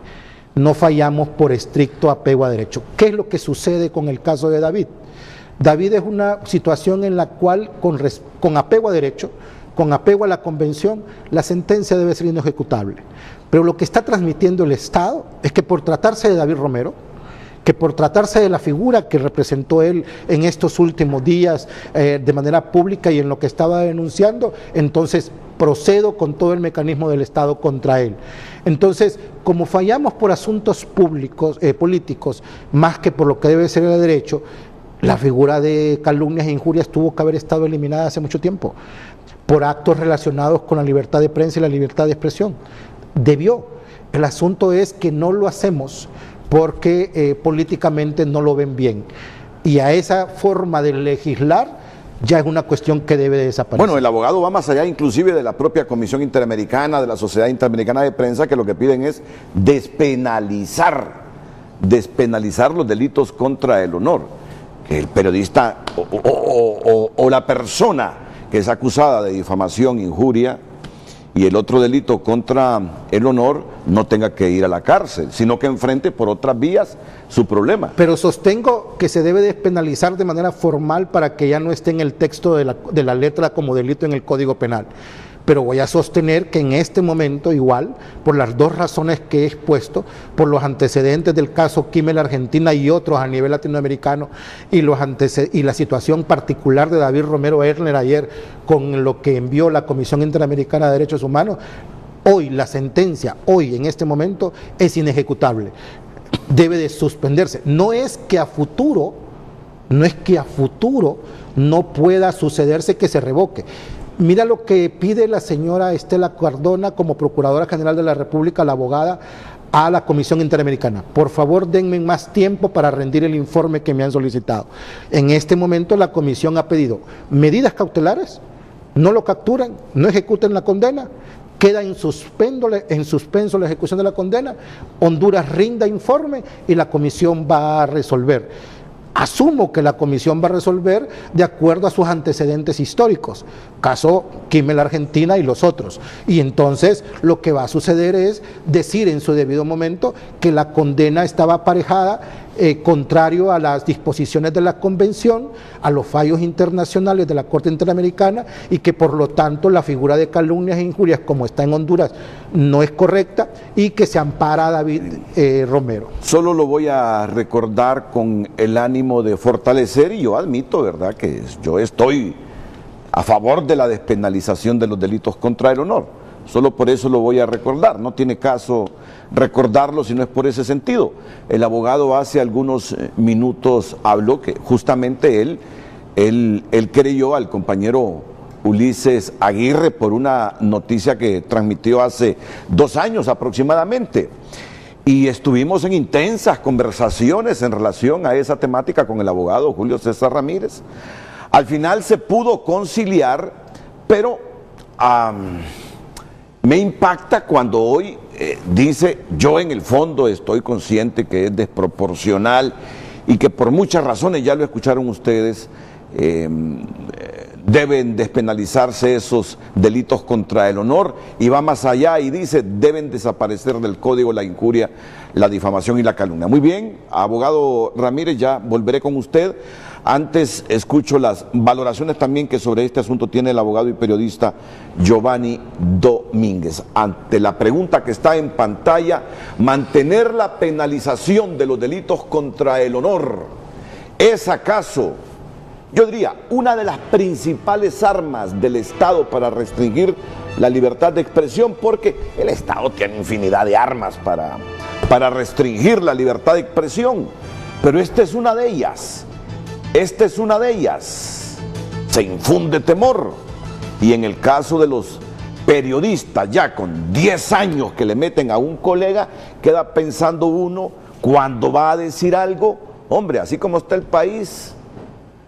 no fallamos por estricto apego a derecho. ¿Qué es lo que sucede con el caso de David? David es una situación en la cual, con apego a derecho, con apego a la convención, la sentencia debe ser inejecutable. Pero lo que está transmitiendo el Estado es que por tratarse de David Romero, que por tratarse de la figura que representó él en estos últimos días de manera pública y en lo que estaba denunciando, entonces procedo con todo el mecanismo del Estado contra él. Entonces, como fallamos por asuntos públicos, políticos, más que por lo que debe ser el derecho, la figura de calumnias e injurias tuvo que haber estado eliminada hace mucho tiempo, por actos relacionados con la libertad de prensa y la libertad de expresión. Debió. El asunto es que no lo hacemos porque políticamente no lo ven bien. Y a esa forma de legislar ya es una cuestión que debe de desaparecer. Bueno, el abogado va más allá inclusive de la propia Comisión Interamericana, de la Sociedad Interamericana de Prensa, que lo que piden es despenalizar los delitos contra el honor. Que el periodista o la persona que es acusada de difamación, injuria y el otro delito contra el honor no tenga que ir a la cárcel, sino que enfrente por otras vías su problema. Pero sostengo que se debe despenalizar de manera formal para que ya no esté en el texto de la letra como delito en el Código Penal. Pero voy a sostener que en este momento igual, por las dos razones que he expuesto, por los antecedentes del caso Kimmel Argentina y otros a nivel latinoamericano, y la situación particular de David Romero Ehlner ayer con lo que envió la Comisión Interamericana de Derechos Humanos, hoy la sentencia, hoy en este momento, es inejecutable. debe de suspenderse. No es que a futuro no pueda sucederse que se revoque. Mira lo que pide la señora Estela Cardona como Procuradora General de la República, la abogada, a la Comisión Interamericana. Por favor, denme más tiempo para rendir el informe que me han solicitado. En este momento la Comisión ha pedido medidas cautelares, no lo capturan, no ejecuten la condena, queda en suspenso la ejecución de la condena, Honduras rinda informe y la Comisión va a resolver. Asumo que la Comisión va a resolver de acuerdo a sus antecedentes históricos, caso Kimmel Argentina y los otros. Y entonces lo que va a suceder es decir en su debido momento que la condena estaba aparejada contrario a las disposiciones de la Convención, a los fallos internacionales de la Corte Interamericana y que por lo tanto la figura de calumnias e injurias como está en Honduras no es correcta y que se ampara a David Romero. Solo lo voy a recordar con el ánimo de fortalecer, y yo admito, ¿verdad?, que yo estoy a favor de la despenalización de los delitos contra el honor. Solo por eso lo voy a recordar, no tiene caso recordarlo si no es por ese sentido. El abogado hace algunos minutos habló que justamente él creyó al compañero Ulises Aguirre por una noticia que transmitió hace 2 años aproximadamente. Y estuvimos en intensas conversaciones en relación a esa temática con el abogado Julio César Ramírez. Al final se pudo conciliar, pero me impacta cuando hoy dice, yo en el fondo estoy consciente que es desproporcional y que por muchas razones, ya lo escucharon ustedes, deben despenalizarse esos delitos contra el honor, y va más allá y dice, deben desaparecer del código la injuria, la difamación y la calumnia. Muy bien, abogado Ramírez, ya volveré con usted. Antes escucho las valoraciones también que sobre este asunto tiene el abogado y periodista Giovanni Domínguez. Ante la pregunta que está en pantalla, ¿mantener la penalización de los delitos contra el honor es acaso, yo diría, una de las principales armas del Estado para restringir la libertad de expresión? Porque el Estado tiene infinidad de armas para restringir la libertad de expresión, pero esta es una de ellas. Esta es una de ellas. Se infunde temor, y en el caso de los periodistas ya con 10 años que le meten a un colega, queda pensando uno cuando va a decir algo, hombre, así como está el país,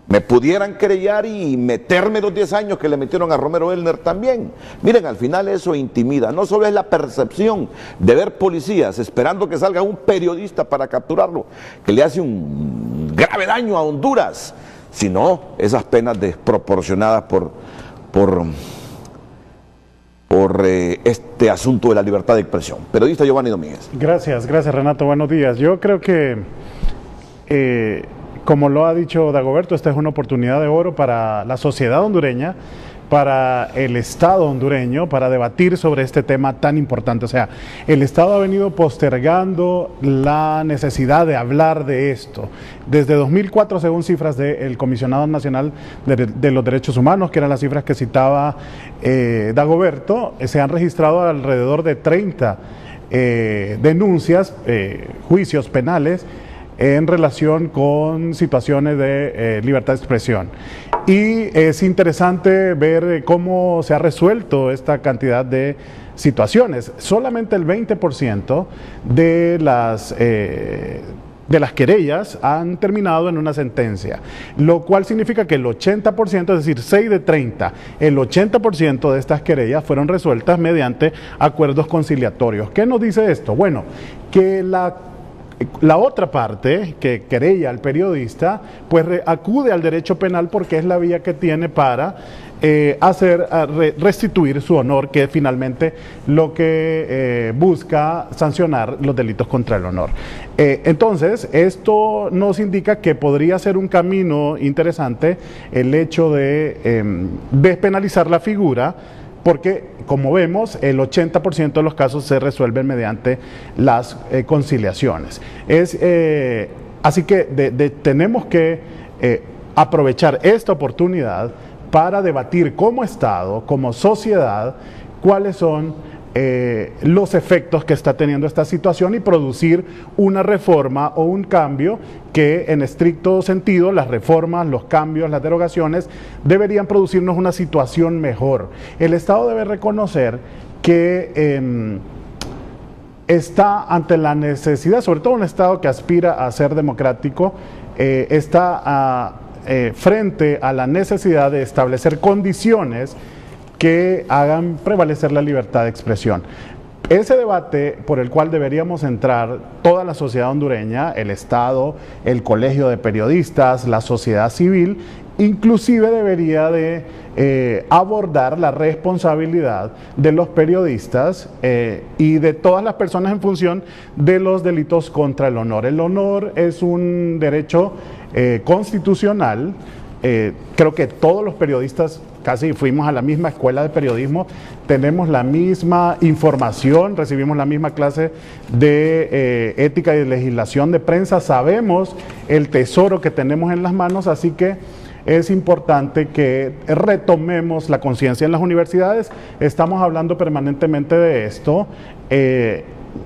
me pudieran querellar y meterme los 10 años que le metieron a Romero Elner también. Miren, al final eso intimida. No solo es la percepción de ver policías esperando que salga un periodista para capturarlo, que le hace un grave daño a Honduras, sino esas penas desproporcionadas por este asunto de la libertad de expresión. Periodista Giovanni Domínguez. Gracias Renato, buenos días. Yo creo que como lo ha dicho Dagoberto, esta es una oportunidad de oro para la sociedad hondureña, para el Estado hondureño, para debatir sobre este tema tan importante. O sea, el Estado ha venido postergando la necesidad de hablar de esto. Desde 2004, según cifras del Comisionado Nacional de los Derechos Humanos, que eran las cifras que citaba Dagoberto, se han registrado alrededor de 30 denuncias, juicios penales, en relación con situaciones de libertad de expresión. Y es interesante ver cómo se ha resuelto esta cantidad de situaciones. Solamente el 20% de las querellas han terminado en una sentencia, lo cual significa que el 80%, es decir, 6 de 30, el 80% de estas querellas fueron resueltas mediante acuerdos conciliatorios. ¿Qué nos dice esto? Bueno, que la otra parte, que querella al periodista, pues acude al derecho penal porque es la vía que tiene para restituir su honor, que es finalmente lo que busca sancionar los delitos contra el honor. Entonces, esto nos indica que podría ser un camino interesante el hecho de despenalizar la figura, porque, como vemos, el 80% de los casos se resuelven mediante las conciliaciones. Así que tenemos que aprovechar esta oportunidad para debatir como Estado, como sociedad, cuáles son los efectos que está teniendo esta situación y producir una reforma o un cambio que en estricto sentido las reformas, los cambios, las derogaciones deberían producirnos una situación mejor. El Estado debe reconocer que está ante la necesidad, sobre todo un Estado que aspira a ser democrático, está frente a la necesidad de establecer condiciones que hagan prevalecer la libertad de expresión. Ese debate por el cual deberíamos entrar toda la sociedad hondureña, el Estado, el Colegio de Periodistas, la sociedad civil, inclusive debería de abordar la responsabilidad de los periodistas y de todas las personas en función de los delitos contra el honor. El honor es un derecho constitucional. Creo que todos los periodistas casi fuimos a la misma escuela de periodismo, tenemos la misma información, recibimos la misma clase de ética y de legislación de prensa, sabemos el tesoro que tenemos en las manos, así que es importante que retomemos la conciencia en las universidades. Estamos hablando permanentemente de esto.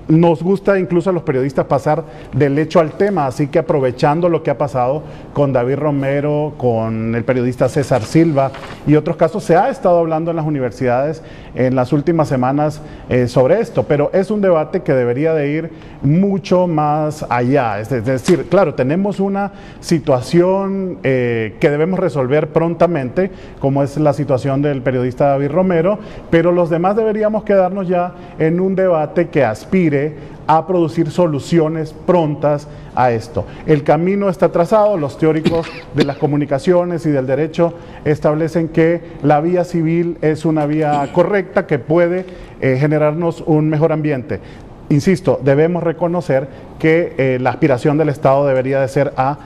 Nos gusta incluso a los periodistas pasar del hecho al tema, así que aprovechando lo que ha pasado con David Romero, con el periodista César Silva y otros casos, se ha estado hablando en las universidades en las últimas semanas sobre esto, pero es un debate que debería de ir mucho más allá. Es decir, claro, tenemos una situación que debemos resolver prontamente, como es la situación del periodista David Romero, pero los demás deberíamos quedarnos ya en un debate que aspire a producir soluciones prontas a esto. El camino está trazado, los teóricos de las comunicaciones y del derecho establecen que la vía civil es una vía correcta que puede generarnos un mejor ambiente. Insisto, debemos reconocer que la aspiración del Estado debería de ser a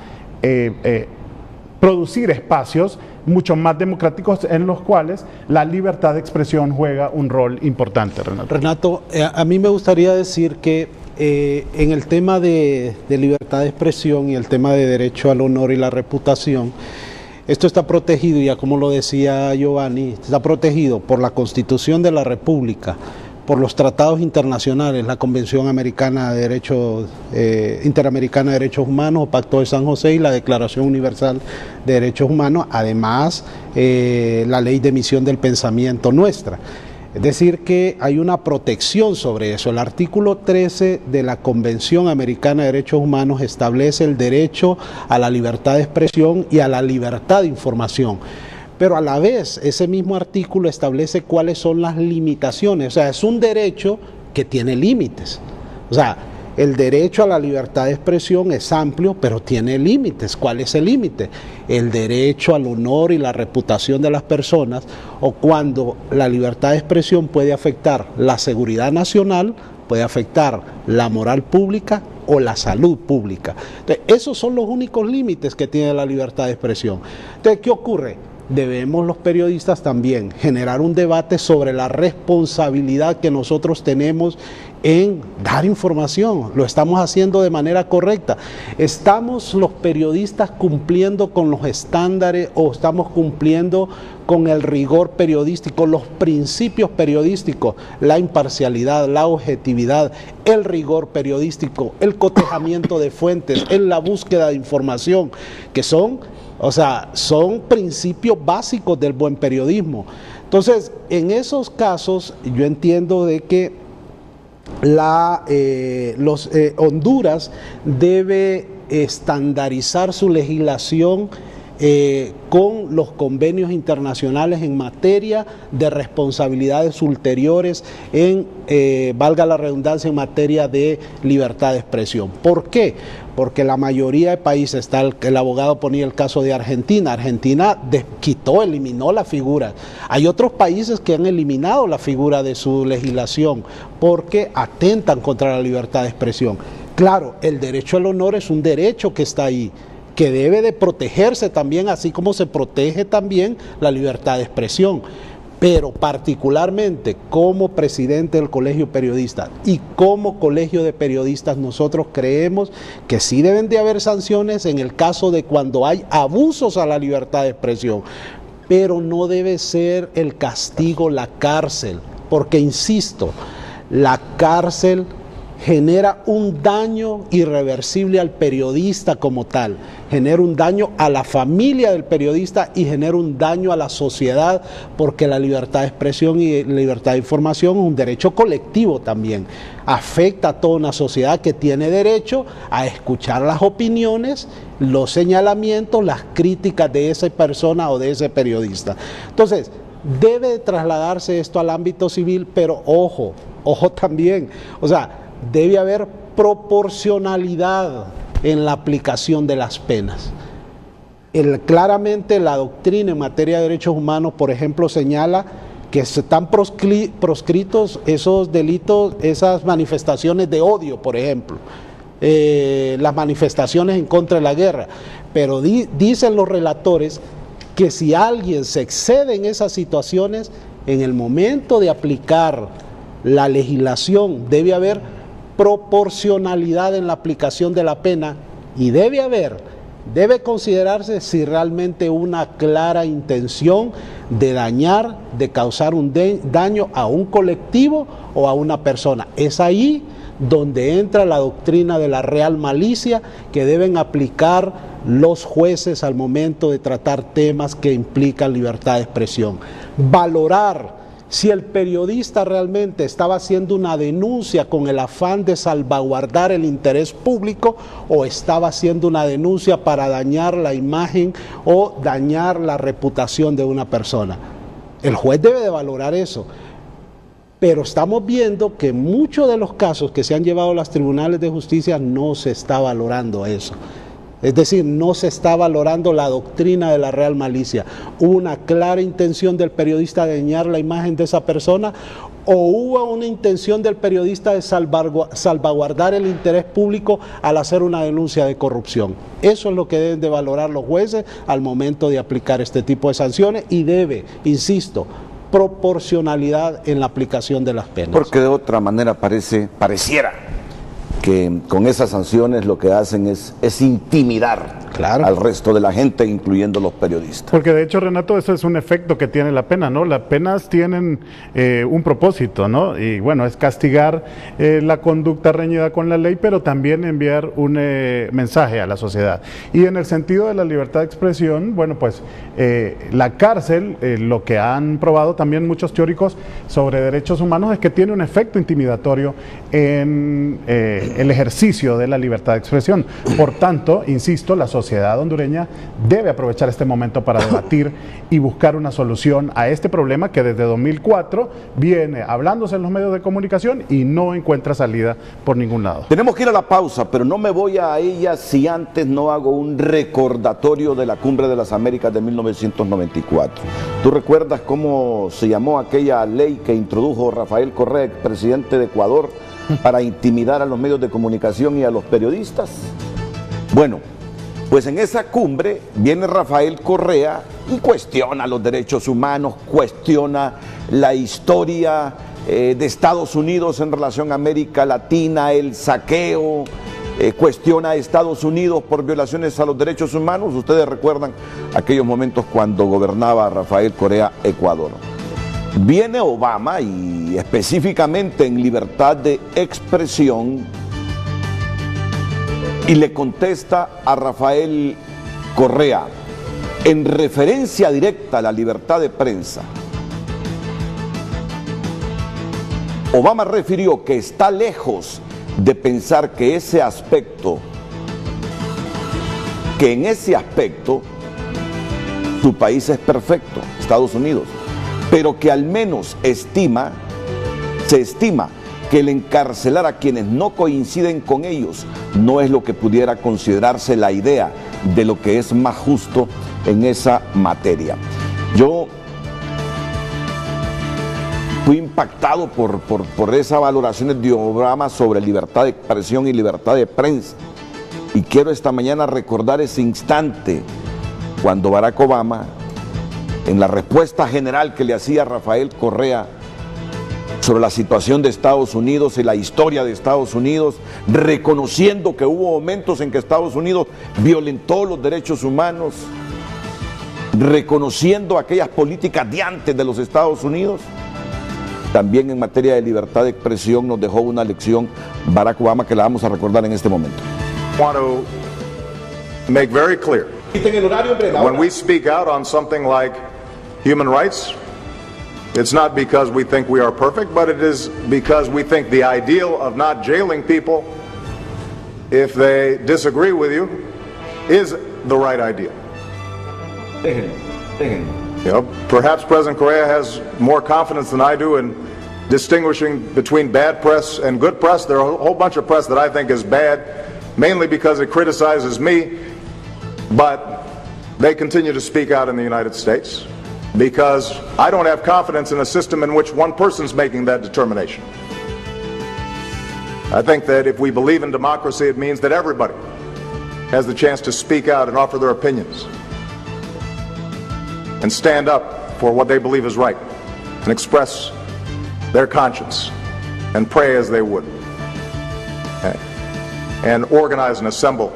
producir espacios mucho más democráticos en los cuales la libertad de expresión juega un rol importante, Renato. Renato, a mí me gustaría decir que en el tema de libertad de expresión y el tema de derecho al honor y la reputación, esto está protegido, ya como lo decía Giovanni, está protegido por la Constitución de la República, por los tratados internacionales, la Convención Americana de Derechos, Interamericana de Derechos Humanos, o Pacto de San José, y la Declaración Universal de Derechos Humanos, además la Ley de Emisión del Pensamiento nuestra. Es decir, que hay una protección sobre eso. El artículo 13 de la Convención Americana de Derechos Humanos establece el derecho a la libertad de expresión y a la libertad de información. Pero a la vez, ese mismo artículo establece cuáles son las limitaciones. O sea, es un derecho que tiene límites. O sea, el derecho a la libertad de expresión es amplio, pero tiene límites. ¿Cuál es el límite? El derecho al honor y la reputación de las personas, o cuando la libertad de expresión puede afectar la seguridad nacional, puede afectar la moral pública o la salud pública. Entonces, esos son los únicos límites que tiene la libertad de expresión. Entonces, ¿qué ocurre? Debemos los periodistas también generar un debate sobre la responsabilidad que nosotros tenemos en dar información. Lo estamos haciendo de manera correcta. ¿Estamos los periodistas cumpliendo con los estándares o estamos cumpliendo con el rigor periodístico, los principios periodísticos, la imparcialidad, la objetividad, el rigor periodístico, el cotejamiento de fuentes, en la búsqueda de información, que son principios básicos del buen periodismo? Entonces, en esos casos, yo entiendo de que Honduras debe estandarizar su legislación con los convenios internacionales en materia de responsabilidades ulteriores valga la redundancia, en materia de libertad de expresión. ¿Por qué? Porque la mayoría de países, el abogado ponía el caso de Argentina, eliminó la figura. Hay otros países que han eliminado la figura de su legislación porque atentan contra la libertad de expresión. Claro, el derecho al honor es un derecho que está ahí, que debe de protegerse también, así como se protege también la libertad de expresión. Pero particularmente como presidente del Colegio de Periodistas y como Colegio de Periodistas, nosotros creemos que sí deben de haber sanciones en el caso de cuando hay abusos a la libertad de expresión, pero no debe ser el castigo la cárcel. porque insisto, la cárcel genera un daño irreversible al periodista como tal, genera un daño a la familia del periodista y genera un daño a la sociedad, porque la libertad de expresión y la libertad de información es un derecho colectivo también, afecta a toda una sociedad que tiene derecho a escuchar las opiniones, los señalamientos, las críticas de esa persona o de ese periodista. Entonces, debe de trasladarse esto al ámbito civil, pero ojo también, o sea, debe haber proporcionalidad en la aplicación de las penas. Claramente la doctrina en materia de derechos humanos, por ejemplo, señala que están proscritos esos delitos, esas manifestaciones de odio, por ejemplo, las manifestaciones en contra de la guerra, pero dicen los relatores que si alguien se excede en esas situaciones, en el momento de aplicar la legislación debe haber proporcionalidad en la aplicación de la pena y debe considerarse si realmente una clara intención de dañar, de causar un daño a un colectivo o a una persona. Es ahí donde entra la doctrina de la real malicia que deben aplicar los jueces al momento de tratar temas que implican libertad de expresión. Valorar si el periodista realmente estaba haciendo una denuncia con el afán de salvaguardar el interés público o estaba haciendo una denuncia para dañar la imagen o dañar la reputación de una persona. El juez debe de valorar eso. Pero estamos viendo que en muchos de los casos que se han llevado a los tribunales de justicia no se está valorando eso. Es decir, no se está valorando la doctrina de la real malicia. ¿Hubo una clara intención del periodista de dañar la imagen de esa persona o hubo una intención del periodista de salvaguardar el interés público al hacer una denuncia de corrupción? Eso es lo que deben de valorar los jueces al momento de aplicar este tipo de sanciones y debe, insisto, proporcionalidad en la aplicación de las penas. Porque de otra manera pareciera que con esas sanciones lo que hacen es intimidar al resto de la gente, incluyendo los periodistas. Porque de hecho, Renato, eso es un efecto que tiene la pena, ¿no? Las penas tienen un propósito, ¿no? Y bueno, es castigar la conducta reñida con la ley, pero también enviar un mensaje a la sociedad. Y en el sentido de la libertad de expresión, bueno, pues la cárcel, lo que han probado también muchos teóricos sobre derechos humanos es que tiene un efecto intimidatorio en el ejercicio de la libertad de expresión. Por tanto, insisto, la sociedad hondureña debe aprovechar este momento para debatir y buscar una solución a este problema que desde 2004 viene hablándose en los medios de comunicación y no encuentra salida por ningún lado. Tenemos que ir a la pausa, pero no me voy a ella si antes no hago un recordatorio de la Cumbre de las Américas de 1994. ¿Tú recuerdas cómo se llamó aquella ley que introdujo Rafael Correa, presidente de Ecuador, para intimidar a los medios de comunicación y a los periodistas? Bueno, pues en esa cumbre viene Rafael Correa y cuestiona los derechos humanos, cuestiona la historia de Estados Unidos en relación a América Latina, el saqueo, cuestiona a Estados Unidos por violaciones a los derechos humanos. Ustedes recuerdan aquellos momentos cuando gobernaba Rafael Correa Ecuador. Viene Obama y específicamente en libertad de expresión y le contesta a Rafael Correa en referencia directa a la libertad de prensa. Obama refirió que está lejos de pensar que en ese aspecto su país es perfecto, Estados Unidos, pero que al menos se estima que el encarcelar a quienes no coinciden con ellos no es lo que pudiera considerarse la idea de lo que es más justo en esa materia. Yo fui impactado por esas valoraciones de Obama sobre libertad de expresión y libertad de prensa. Y quiero esta mañana recordar ese instante cuando Barack Obama, en la respuesta general que le hacía Rafael Correa sobre la situación de Estados Unidos y la historia de Estados Unidos, reconociendo que hubo momentos en que Estados Unidos violentó los derechos humanos, reconociendo aquellas políticas de antes de los Estados Unidos, también en materia de libertad de expresión nos dejó una lección Barack Obama que la vamos a recordar en este momento. Want to make very clear, when we speak out on something like human rights, it's not because we think we are perfect, but it is because we think the ideal of not jailing people if they disagree with you is the right idea. You know, perhaps President Correa has more confidence than I do in distinguishing between bad press and good press. There are a whole bunch of press that I think is bad, mainly because it criticizes me, but they continue to speak out in the United States because I don't have confidence in a system in which one person's making that determination. I think that if we believe in democracy, it means that everybody has the chance to speak out and offer their opinions and stand up for what they believe is right and express their conscience and pray as they would and organize and assemble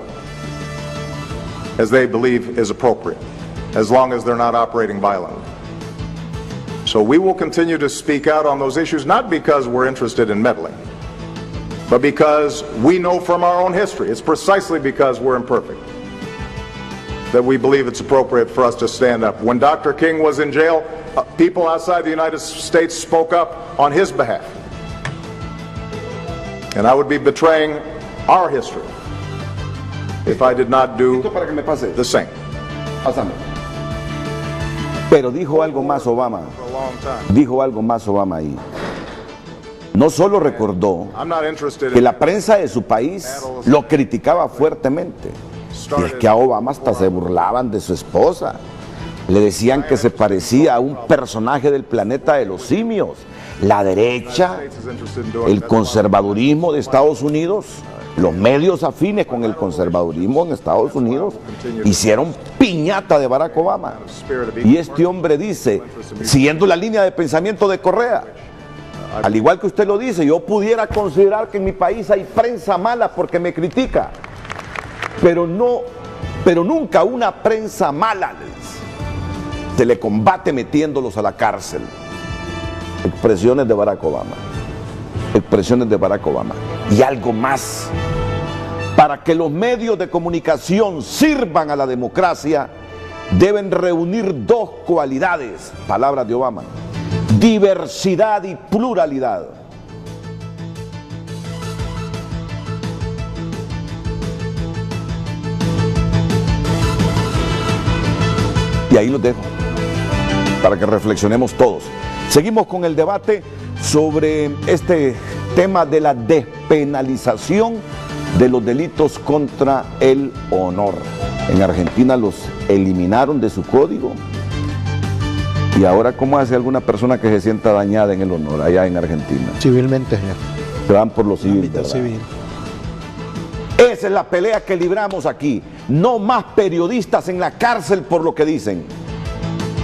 as they believe is appropriate, as long as they're not operating violently. So we will continue to speak out on those issues, not because we're interested in meddling, but because we know from our own history, it's precisely because we're imperfect, that we believe it's appropriate for us to stand up. When Dr. King was in jail, people outside the United States spoke up on his behalf. And I would be betraying our history if I did not do the same. Pero dijo algo más Obama. Dijo algo más Obama ahí. No solo recordó que la prensa de su país lo criticaba fuertemente. Y es que a Obama hasta se burlaban de su esposa. Le decían que se parecía a un personaje del planeta de los simios. La derecha, el conservadurismo de Estados Unidos, los medios afines con el conservadurismo en Estados Unidos hicieron piñata de Barack Obama. Y este hombre dice, siguiendo la línea de pensamiento de Correa, al igual que usted lo dice, yo pudiera considerar que en mi país hay prensa mala porque me critica, pero nunca una prensa mala se le combate metiéndolos a la cárcel. Expresiones de Barack Obama. Expresiones de Barack Obama. Y algo más. Para que los medios de comunicación sirvan a la democracia, deben reunir dos cualidades, palabras de Obama: diversidad y pluralidad. Y ahí los dejo, para que reflexionemos todos. Seguimos con el debate sobre este tema de la despenalización de los delitos contra el honor. En Argentina los eliminaron de su código. Y ahora, ¿cómo hace alguna persona que se sienta dañada en el honor allá en Argentina? Civilmente, señor. Se van por lo civil, civil. Esa es la pelea que libramos aquí. No más periodistas en la cárcel por lo que dicen.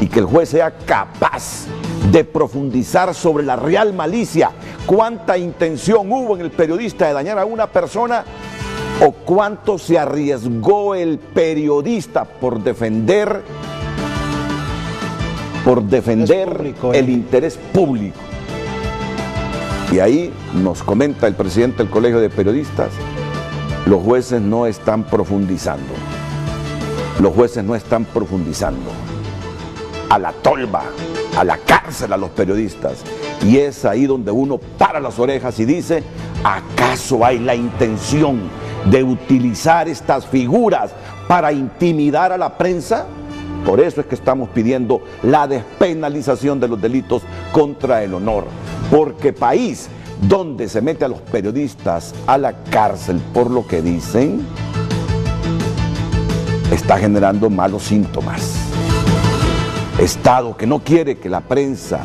Y que el juez sea capaz de profundizar sobre la real malicia. ¿Cuánta intención hubo en el periodista de dañar a una persona? ¿O cuánto se arriesgó el periodista por defender el interés público? Y ahí nos comenta el presidente del Colegio de Periodistas, los jueces no están profundizando. Los jueces no están profundizando. A la tolva, a la cárcel a los periodistas. Y es ahí donde uno para las orejas y dice, ¿acaso hay la intención de utilizar estas figuras para intimidar a la prensa? Por eso es que estamos pidiendo la despenalización de los delitos contra el honor. Porque país donde se mete a los periodistas a la cárcel por lo que dicen, está generando malos síntomas. Estado que no quiere que la prensa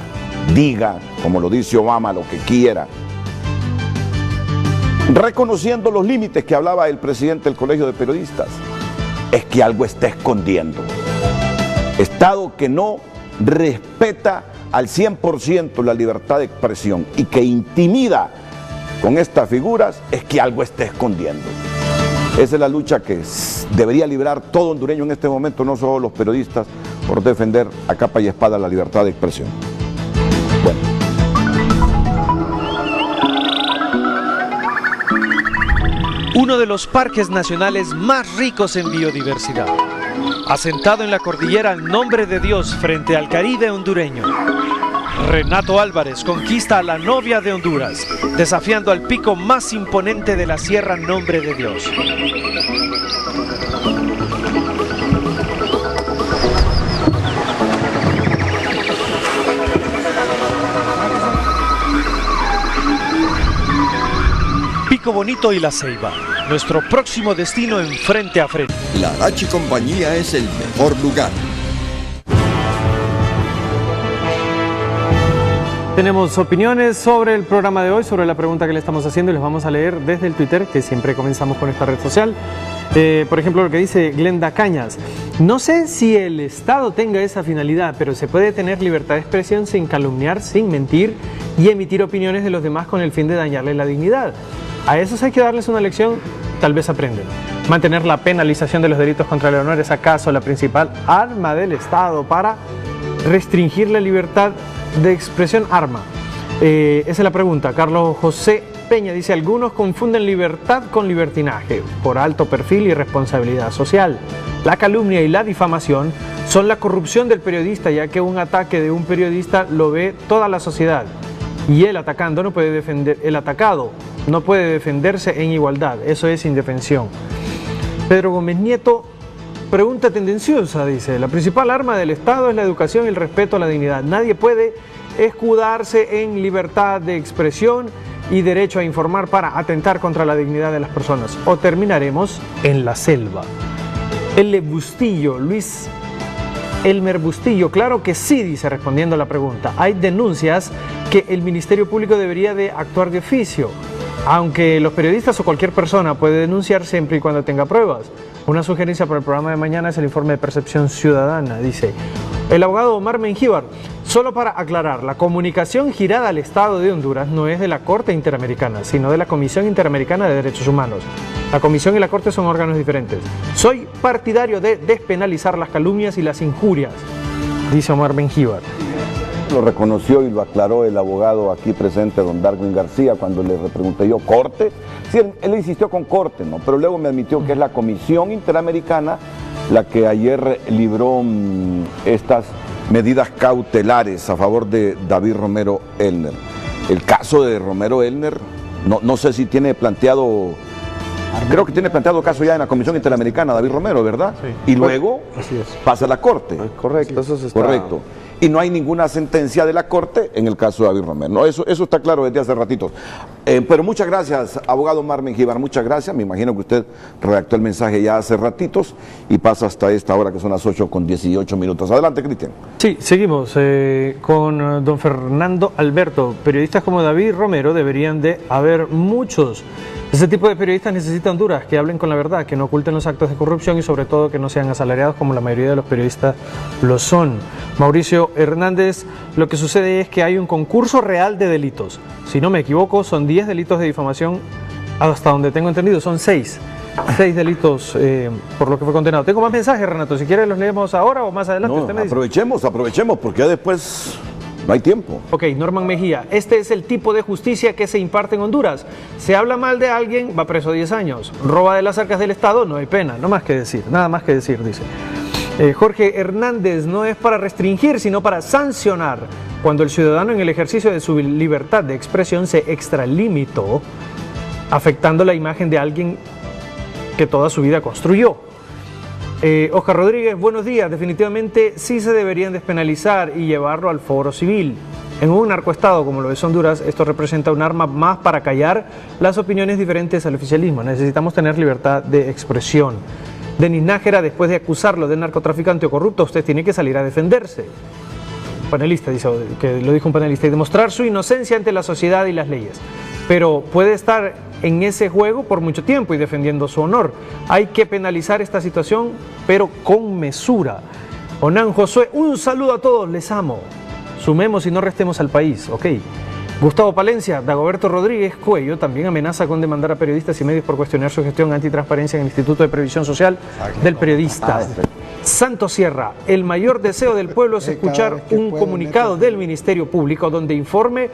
diga, como lo dice Obama, lo que quiera, reconociendo los límites que hablaba el presidente del Colegio de Periodistas, es que algo está escondiendo. Estado que no respeta al 100% la libertad de expresión y que intimida con estas figuras, es que algo está escondiendo. Esa es la lucha que debería librar todo hondureño en este momento, no solo los periodistas, por defender a capa y espada la libertad de expresión. Bueno. uno de los parques nacionales más ricos en biodiversidad. Asentado en la cordillera Nombre de Dios frente al Caribe hondureño, Renato Álvarez conquista a la novia de Honduras, desafiando al pico más imponente de la Sierra Nombre de Dios. Pico Bonito y La Ceiba, nuestro próximo destino en Frente a Frente. La H Compañía es el mejor lugar. Tenemos opiniones sobre el programa de hoy, sobre la pregunta que le estamos haciendo y les vamos a leer desde el Twitter, que siempre comenzamos con esta red social. Por ejemplo, lo que dice Glenda Cañas. No sé si el Estado tenga esa finalidad, pero se puede tener libertad de expresión sin calumniar, sin mentir y emitir opiniones de los demás con el fin de dañarles la dignidad. A esos hay que darles una lección, tal vez aprenden. Mantener la penalización de los delitos contra el honor es acaso la principal arma del Estado para restringir la libertad de expresión. Esa es la pregunta. Carlos José Peña dice: algunos confunden libertad con libertinaje por alto perfil y responsabilidad social. La calumnia y la difamación son la corrupción del periodista, ya que un ataque de un periodista lo ve toda la sociedad y el atacado no puede defenderse en igualdad. Eso es indefensión. Pedro Gómez Nieto, pregunta tendenciosa, dice: la principal arma del Estado es la educación y el respeto a la dignidad. Nadie puede escudarse en libertad de expresión y derecho a informar para atentar contra la dignidad de las personas, o terminaremos en la selva. Luis Elmer Bustillo, claro que sí, dice, respondiendo a la pregunta. Hay denuncias que el Ministerio Público debería de actuar de oficio, aunque los periodistas o cualquier persona puede denunciar siempre y cuando tenga pruebas. Una sugerencia para el programa de mañana es el informe de percepción ciudadana, dice el abogado Omar Mengíbar. Solo para aclarar, la comunicación girada al Estado de Honduras no es de la Corte Interamericana, sino de la Comisión Interamericana de Derechos Humanos. La Comisión y la Corte son órganos diferentes. Soy partidario de despenalizar las calumnias y las injurias, dice Omar Mengíbar. Lo reconoció y lo aclaró el abogado aquí presente, don Darwin García, cuando le pregunté yo, ¿corte? Sí, él insistió con corte, ¿no? Pero luego me admitió que es la Comisión Interamericana la que ayer libró estas medidas cautelares a favor de David Romero Elner. El caso de Romero Elner, no sé si tiene planteado, creo que tiene planteado caso ya en la Comisión Interamericana, David Romero, ¿verdad? Sí. Y luego pasa a la Corte. Correcto, eso se está... Correcto. Y no hay ninguna sentencia de la Corte en el caso de David Romero. No, eso está claro desde hace ratitos. Pero muchas gracias, abogado Omar Mengíbar, muchas gracias. Me imagino que usted redactó el mensaje ya hace ratitos y pasa hasta esta hora que son las 8:18. Adelante, Cristian. Sí, seguimos con don Fernando Alberto. Periodistas como David Romero deberían de haber muchos. Ese tipo de periodistas necesita Honduras, que hablen con la verdad, que no oculten los actos de corrupción y sobre todo que no sean asalariados como la mayoría de los periodistas lo son. Mauricio Hernández, lo que sucede es que hay un concurso real de delitos. Si no me equivoco, son 10 delitos de difamación, hasta donde tengo entendido, son 6 delitos por lo que fue condenado. Tengo más mensajes, Renato, si quieres los leemos ahora o más adelante. No, usted me dice. aprovechemos, porque ya después... no hay tiempo. Ok, Norman Mejía, este es el tipo de justicia que se imparte en Honduras. Se habla mal de alguien, va preso 10 años. Roba de las arcas del Estado, no hay pena. No más que decir, nada más que decir, dice. Jorge Hernández, no es para restringir, sino para sancionar. Cuando el ciudadano en el ejercicio de su libertad de expresión se extralimitó, afectando la imagen de alguien que toda su vida construyó. Oscar Rodríguez, buenos días. Definitivamente sí se deberían despenalizar y llevarlo al foro civil. En un narcoestado como lo es Honduras, esto representa un arma más para callar las opiniones diferentes al oficialismo. Necesitamos tener libertad de expresión. Denis Nájera, después de acusarlo de narcotraficante o corrupto, usted tiene que salir a defenderse. Panelista, dice, que lo dijo un panelista, y demostrar su inocencia ante la sociedad y las leyes. Pero puede estar en ese juego por mucho tiempo y defendiendo su honor. Hay que penalizar esta situación, pero con mesura. Onan Josué, un saludo a todos, les amo. Sumemos y no restemos al país, ok. Gustavo Palencia, Dagoberto Rodríguez Cuello también amenaza con demandar a periodistas y medios por cuestionar su gestión antitransparencia en el Instituto de Previsión Social del Periodista. Santos Sierra, el mayor deseo del pueblo es escuchar un comunicado del Ministerio Público donde informe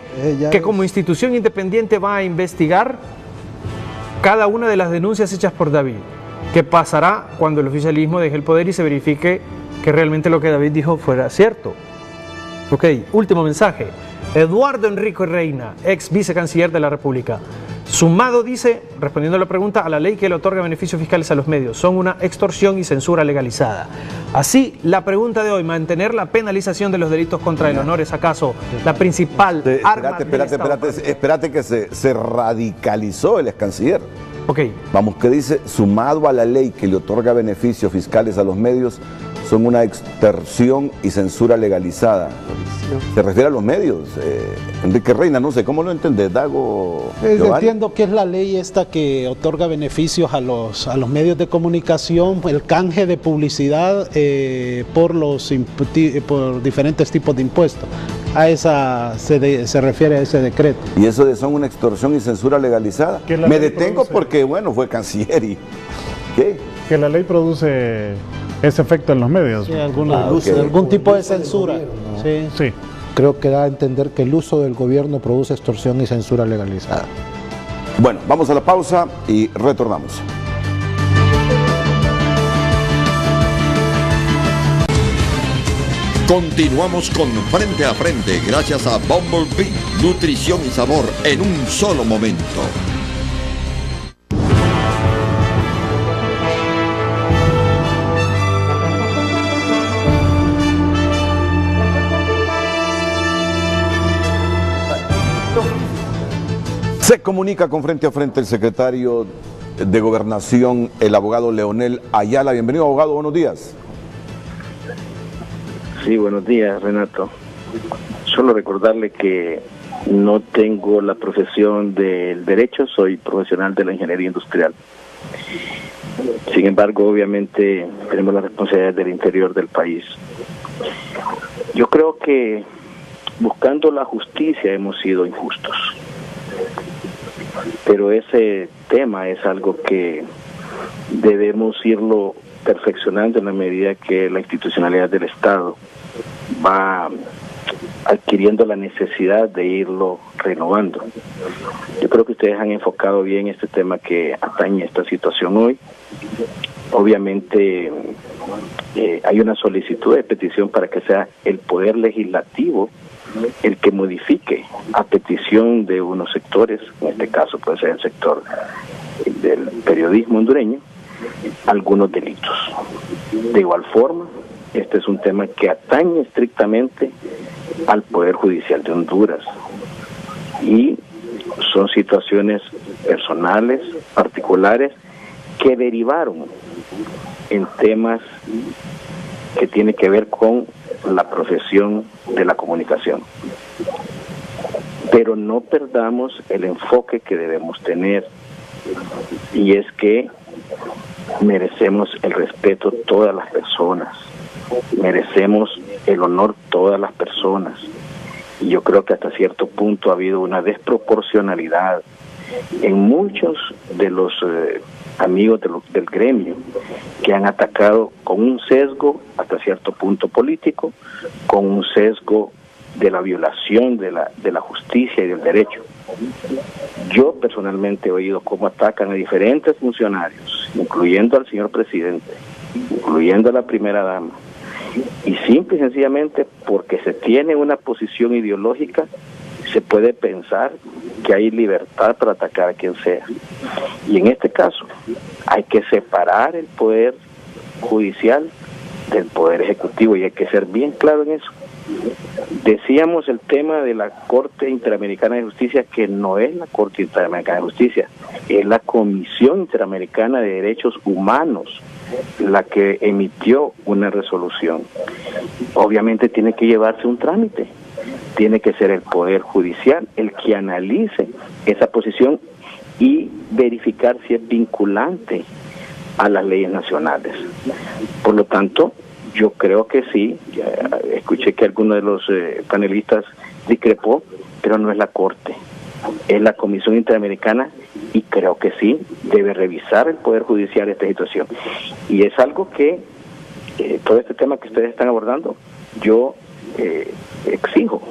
que como institución independiente va a investigar cada una de las denuncias hechas por David. ¿Qué pasará cuando el oficialismo deje el poder y se verifique que realmente lo que David dijo fuera cierto? Ok, último mensaje. Eduardo Enrique Reina, ex vicecanciller de la República. Sumado, dice, respondiendo a la pregunta, a la ley que le otorga beneficios fiscales a los medios. Son una extorsión y censura legalizada. Así, la pregunta de hoy, mantener la penalización de los delitos contra el honor, ¿es acaso la principal arma del Estado? Espérate que se radicalizó el ex canciller. Ok. Vamos, que dice, sumado a la ley que le otorga beneficios fiscales a los medios, son una extorsión y censura legalizada. Se refiere a los medios. Enrique Reina, no sé, ¿cómo lo entendés, Dago? Entiendo que es la ley esta que otorga beneficios a los medios de comunicación, el canje de publicidad por diferentes tipos de impuestos. A esa se refiere a ese decreto. ¿Y eso de son una extorsión y censura legalizada? Me detengo porque, bueno, fue canciller y... ¿Qué? Que la ley produce ese efecto en los medios. Sí, algún tipo de censura. ¿no? Sí. Creo que da a entender que el uso del gobierno produce extorsión y censura legalizada. Bueno, vamos a la pausa y retornamos. Continuamos con Frente a Frente gracias a Bumblebee, nutrición y sabor en un solo momento. Se comunica con Frente a Frente el secretario de Gobernación, el abogado Leonel Ayala. Bienvenido, abogado, buenos días. Sí, buenos días, Renato. Solo recordarle que no tengo la profesión del derecho, soy profesional de la ingeniería industrial. Sin embargo, obviamente tenemos las responsabilidades del interior del país. Yo creo que buscando la justicia hemos sido injustos. Pero ese tema es algo que debemos irlo perfeccionando en la medida que la institucionalidad del Estado va adquiriendo la necesidad de irlo renovando. Yo creo que ustedes han enfocado bien este tema que atañe a esta situación hoy. Obviamente hay una solicitud de petición para que sea el Poder Legislativo el que modifique a petición de unos sectores, en este caso puede ser el sector del periodismo hondureño, algunos delitos. De igual forma, este es un tema que atañe estrictamente al Poder Judicial de Honduras y son situaciones personales, particulares, que derivaron en temas que tienen que ver con la profesión de la comunicación. Pero no perdamos el enfoque que debemos tener, y es que merecemos el respeto todas las personas, merecemos el honor todas las personas, y yo creo que hasta cierto punto ha habido una desproporcionalidad en muchos de los amigos del gremio que han atacado con un sesgo hasta cierto punto político, con un sesgo de la violación de la justicia y del derecho. Yo personalmente he oído cómo atacan a diferentes funcionarios, incluyendo al señor presidente, incluyendo a la primera dama, y simple y sencillamente porque se tiene una posición ideológica se puede pensar que hay libertad para atacar a quien sea. Y en este caso hay que separar el poder judicial del poder ejecutivo, y hay que ser bien claro en eso. Decíamos el tema de la Corte Interamericana de Justicia, que no es la Corte Interamericana de Justicia, es la Comisión Interamericana de Derechos Humanos la que emitió una resolución. Obviamente tiene que llevarse un trámite, tiene que ser el Poder Judicial el que analice esa posición y verificar si es vinculante a las leyes nacionales. Por lo tanto, yo creo que sí. Escuché que alguno de los panelistas discrepó, pero no es la Corte, es la Comisión Interamericana, y creo que sí, debe revisar el Poder Judicial esta situación. Y es algo que, todo este tema que ustedes están abordando, yo exijo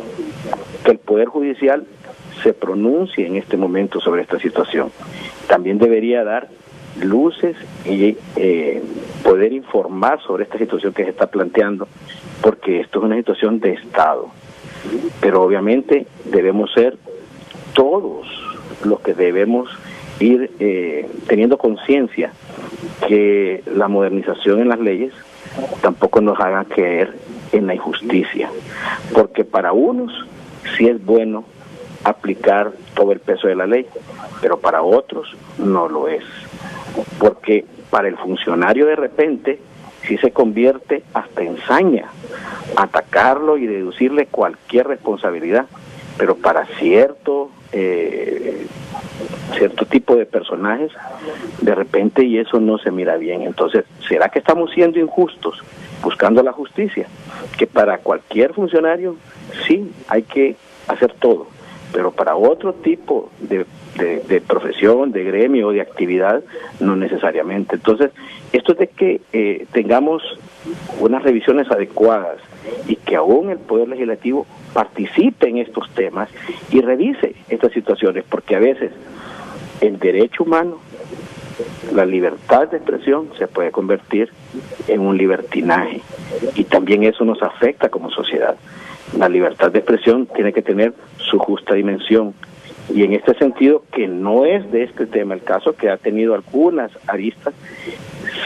que el Poder Judicial se pronuncie en este momento sobre esta situación. también debería dar luces y poder informar sobre esta situación que se está planteando, porque esto es una situación de Estado. Pero obviamente debemos ser todos los que debemos ir teniendo conciencia que la modernización en las leyes tampoco nos haga caer en la injusticia, porque para unos sí es bueno aplicar todo el peso de la ley, pero para otros no lo es, porque para el funcionario de repente sí se convierte hasta en saña atacarlo y deducirle cualquier responsabilidad, pero para cierto tipo de personajes de repente, y eso no se mira bien. Entonces, ¿será que estamos siendo injustos buscando la justicia? Que para cualquier funcionario sí hay que hacer todo, pero para otro tipo de profesión, de gremio o de actividad, no necesariamente. Entonces, esto es de que tengamos unas revisiones adecuadas y que aún el Poder Legislativo participe en estos temas y revise estas situaciones, porque a veces el derecho humano, la libertad de expresión, se puede convertir en un libertinaje, y también eso nos afecta como sociedad. La libertad de expresión tiene que tener su justa dimensión, y en este sentido, que no es de este tema el caso, que ha tenido algunas aristas,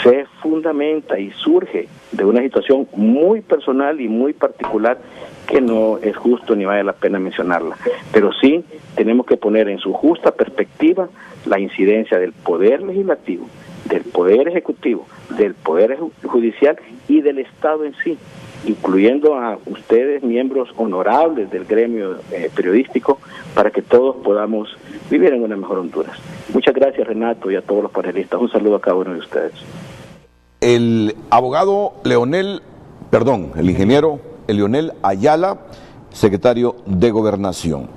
se fundamenta y surge de una situación muy personal y muy particular que no es justo ni vale la pena mencionarla. Pero sí tenemos que poner en su justa perspectiva la incidencia del Poder Legislativo, del Poder Ejecutivo, del Poder Judicial y del Estado en sí, incluyendo a ustedes, miembros honorables del gremio periodístico, para que todos podamos vivir en una mejor Honduras. Muchas gracias, Renato, y a todos los panelistas. Un saludo a cada uno de ustedes. El abogado el ingeniero Leonel Ayala, secretario de Gobernación.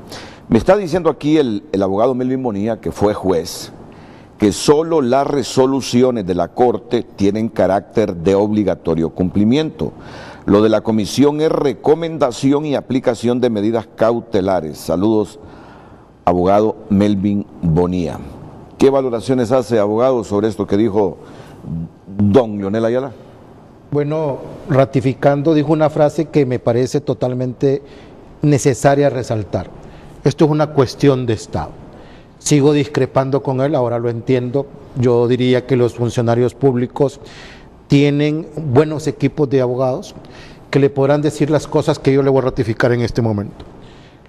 Me está diciendo aquí el abogado Melvin Bonilla, que fue juez, que solo las resoluciones de la Corte tienen carácter de obligatorio cumplimiento. Lo de la comisión es recomendación y aplicación de medidas cautelares. Saludos, abogado Melvin Bonilla. ¿Qué valoraciones hace, abogado, sobre esto que dijo don Leonel Ayala? Bueno, ratificando, dijo una frase que me parece totalmente necesaria resaltar. Esto es una cuestión de Estado. Sigo discrepando con él, ahora lo entiendo. Yo diría que los funcionarios públicos tienen buenos equipos de abogados que le podrán decir las cosas que yo le voy a ratificar en este momento.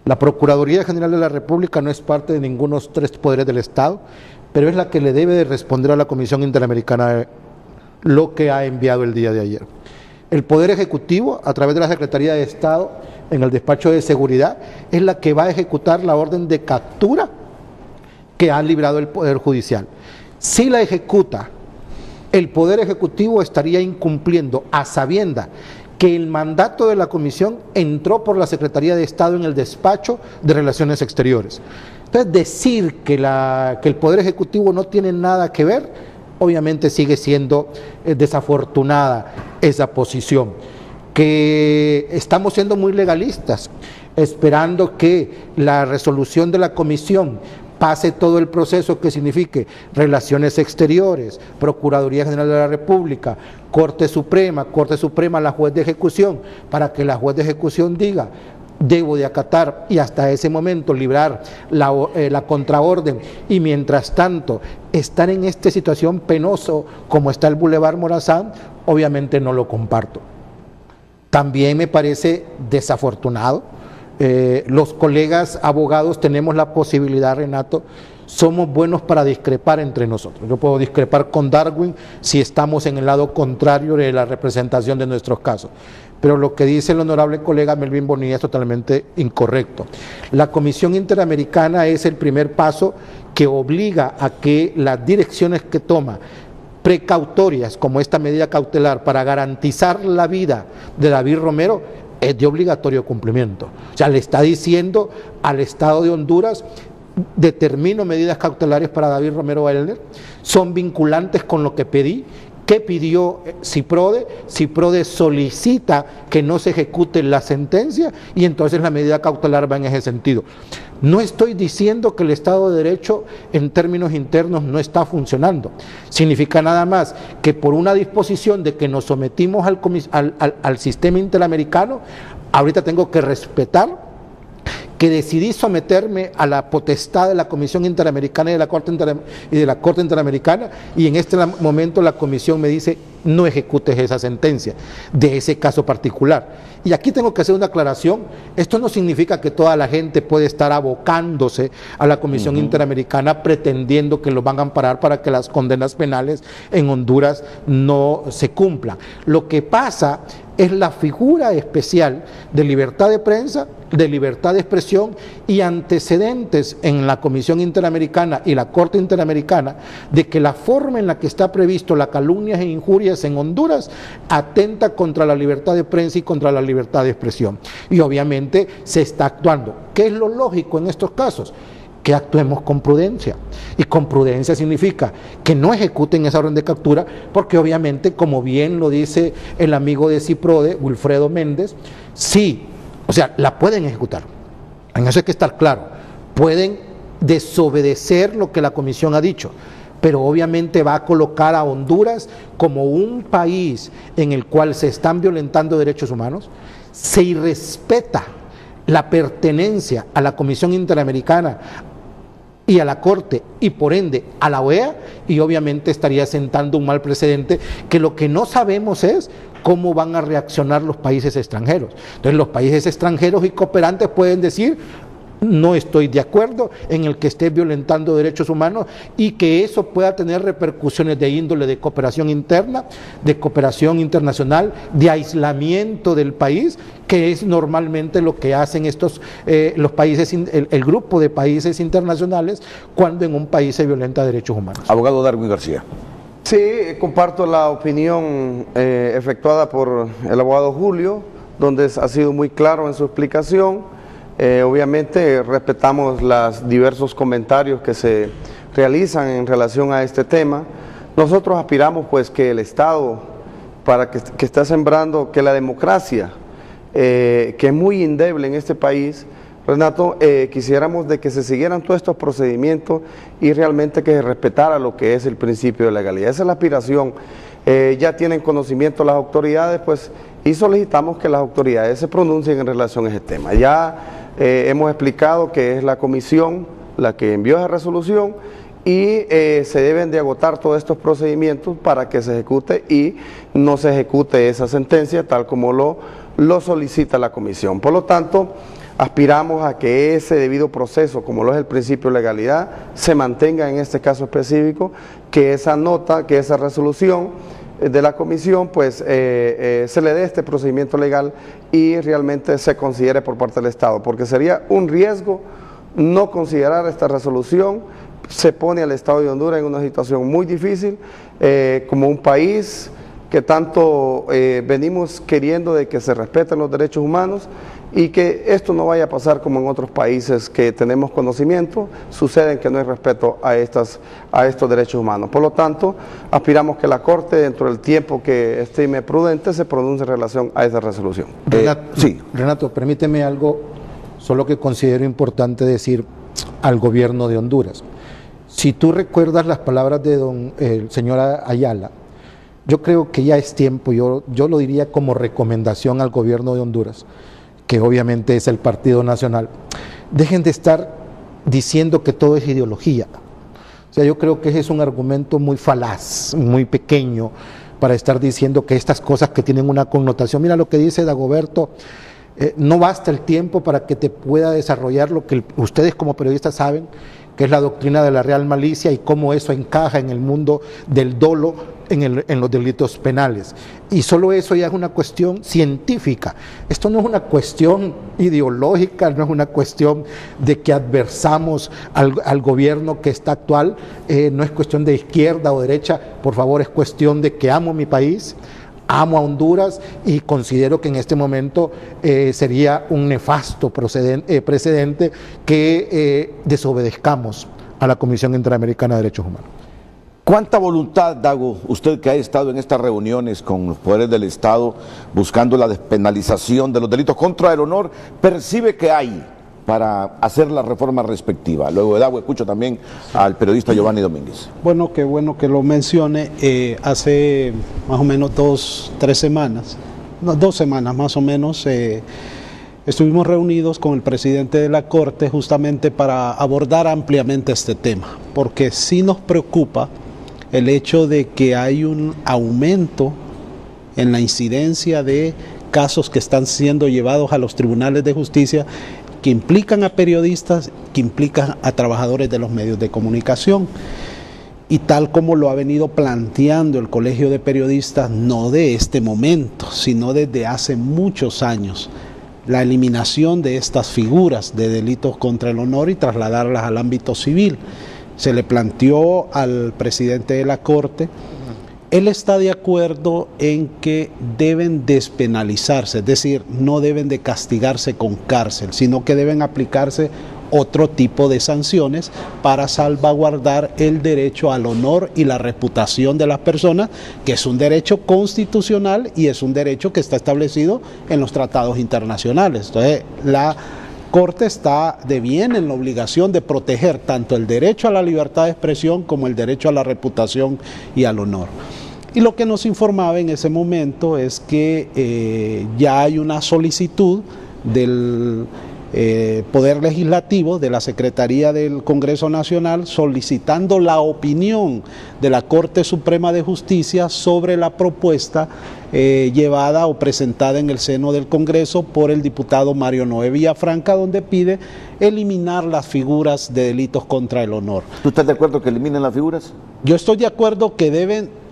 La Procuraduría General de la República no es parte de ninguno de los tres poderes del Estado, pero es la que le debe de responder a la Comisión Interamericana lo que ha enviado el día de ayer. El Poder Ejecutivo, a través de la Secretaría de Estado, en el despacho de seguridad, es la que va a ejecutar la orden de captura que ha librado el Poder Judicial. Si la ejecuta, el Poder Ejecutivo estaría incumpliendo a sabienda que el mandato de la Comisión entró por la Secretaría de Estado en el despacho de Relaciones Exteriores. Entonces, decir que el Poder Ejecutivo no tiene nada que ver, obviamente sigue siendo desafortunada esa posición. Que estamos siendo muy legalistas, esperando que la resolución de la Comisión pase todo el proceso que signifique Relaciones Exteriores, Procuraduría General de la República, Corte Suprema, la juez de ejecución, para que la juez de ejecución diga: debo de acatar, y hasta ese momento librar la contraorden, y mientras tanto estar en esta situación penoso como está el Boulevard Morazán, obviamente no lo comparto. También me parece desafortunado. Los colegas abogados tenemos la posibilidad, Renato, somos buenos para discrepar entre nosotros. Yo puedo discrepar con Darwin si estamos en el lado contrario de la representación de nuestros casos, pero lo que dice el honorable colega Melvin Bonilla es totalmente incorrecto. La Comisión Interamericana es el primer paso que obliga a que las direcciones que toma precautorias, como esta medida cautelar para garantizar la vida de David Romero, es de obligatorio cumplimiento. O sea, le está diciendo al Estado de Honduras: determino medidas cautelares para David Romero Elner, son vinculantes con lo que pedí, ¿Qué pidió CIPRODE? CIPRODE solicita que no se ejecute la sentencia y entonces la medida cautelar va en ese sentido. No estoy diciendo que el Estado de Derecho en términos internos no está funcionando. Significa nada más que por una disposición de que nos sometimos al sistema interamericano, ahorita tengo que respetar que decidí someterme a la potestad de la Comisión Interamericana y de la Corte Interamericana, y en este momento la Comisión me dice no ejecutes esa sentencia de ese caso particular. Y aquí tengo que hacer una aclaración: esto no significa que toda la gente puede estar abocándose a la Comisión Interamericana pretendiendo que lo van a amparar para que las condenas penales en Honduras no se cumplan. Lo que pasa es la figura especial de libertad de prensa, de libertad de expresión y antecedentes en la Comisión Interamericana y la Corte Interamericana de que la forma en la que está previsto la calumnias e injurias en Honduras atenta contra la libertad de prensa y contra la libertad de expresión. Y obviamente se está actuando. ¿Qué es lo lógico en estos casos? Que actuemos con prudencia, y con prudencia significa que no ejecuten esa orden de captura, porque obviamente, como bien lo dice el amigo de CIPRODE, Wilfredo Méndez, sí, o sea, la pueden ejecutar, en eso hay que estar claro, pueden desobedecer lo que la Comisión ha dicho, pero obviamente va a colocar a Honduras como un país en el cual se están violentando derechos humanos, se irrespeta la pertenencia a la Comisión Interamericana y a la Corte y por ende a la OEA, y obviamente estaría sentando un mal precedente que lo que no sabemos es cómo van a reaccionar los países extranjeros. Entonces los países extranjeros y cooperantes pueden decir: no estoy de acuerdo en el que esté violentando derechos humanos, y que eso pueda tener repercusiones de índole de cooperación interna, de cooperación internacional, de aislamiento del país, que es normalmente lo que hacen los países, el grupo de países internacionales cuando en un país se violenta derechos humanos. Abogado Darwin García. Sí, comparto la opinión efectuada por el abogado Julio, donde ha sido muy claro en su explicación. Obviamente respetamos los diversos comentarios que se realizan en relación a este tema. Nosotros aspiramos pues que el Estado, para que está sembrando, que la democracia, que es muy endeble en este país, Renato, quisiéramos de que se siguieran todos estos procedimientos y realmente que se respetara lo que es el principio de legalidad. Esa es la aspiración. Ya tienen conocimiento las autoridades, pues, y solicitamos que las autoridades se pronuncien en relación a ese tema. Ya hemos explicado que es la comisión la que envió esa resolución y se deben de agotar todos estos procedimientos para que se ejecute y no se ejecute esa sentencia tal como lo solicita la comisión. Por lo tanto, aspiramos a que ese debido proceso, como lo es el principio de legalidad, se mantenga en este caso específico, que esa nota, que esa resolución de la comisión, pues se le dé este procedimiento legal y realmente se considere por parte del Estado, porque sería un riesgo no considerar esta resolución. Se pone al Estado de Honduras en una situación muy difícil, como un país que tanto venimos queriendo de que se respeten los derechos humanos y que esto no vaya a pasar como en otros países que tenemos conocimiento, sucede que no hay respeto a estos derechos humanos. Por lo tanto, aspiramos que la Corte, dentro del tiempo que estime prudente, se pronuncie en relación a esa resolución. Renato, permíteme algo, solo que considero importante decir al gobierno de Honduras. Si tú recuerdas las palabras de el señor Ayala, yo creo que ya es tiempo, yo lo diría como recomendación al gobierno de Honduras, que obviamente es el Partido Nacional, dejen de estar diciendo que todo es ideología. O sea, yo creo que ese es un argumento muy falaz, muy pequeño, para estar diciendo que estas cosas que tienen una connotación, mira lo que dice Dagoberto, no basta el tiempo para que te pueda desarrollar lo que ustedes como periodistas saben, que es la doctrina de la real malicia y cómo eso encaja en el mundo del dolo en los delitos penales. Y solo eso ya es una cuestión científica. Esto no es una cuestión ideológica, no es una cuestión de que adversamos al gobierno que está actual, no es cuestión de izquierda o derecha, por favor, es cuestión de que amo mi país, amo a Honduras y considero que en este momento sería un nefasto precedente que desobedezcamos a la Comisión Interamericana de Derechos Humanos. ¿Cuánta voluntad, Dago, usted que ha estado en estas reuniones con los poderes del Estado buscando la despenalización de los delitos contra el honor, percibe que hay para hacer la reforma respectiva? Luego de Dago escucho también al periodista Giovanni Domínguez. Bueno que lo mencione. Hace más o menos 2 semanas más o menos, estuvimos reunidos con el presidente de la Corte justamente para abordar ampliamente este tema, porque sí nos preocupa el hecho de que hay un aumento en la incidencia de casos que están siendo llevados a los tribunales de justicia que implican a periodistas, que implican a trabajadores de los medios de comunicación. Y tal como lo ha venido planteando el Colegio de Periodistas, no de este momento, sino desde hace muchos años, la eliminación de estas figuras de delitos contra el honor y trasladarlas al ámbito civil. Se le planteó al presidente de la Corte, él está de acuerdo en que deben despenalizarse, es decir, no deben de castigarse con cárcel, sino que deben aplicarse otro tipo de sanciones para salvaguardar el derecho al honor y la reputación de las personas, que es un derecho constitucional y es un derecho que está establecido en los tratados internacionales. Entonces, la Corte está de bien en la obligación de proteger tanto el derecho a la libertad de expresión como el derecho a la reputación y al honor. Y lo que nos informaba en ese momento es que ya hay una solicitud del Poder Legislativo, de la Secretaría del Congreso Nacional, solicitando la opinión de la Corte Suprema de Justicia sobre la propuesta llevada o presentada en el seno del Congreso por el diputado Mario Noé Villafranca, donde pide eliminar las figuras de delitos contra el honor. ¿Tú estás de acuerdo que eliminen las figuras? Yo estoy de acuerdo que deben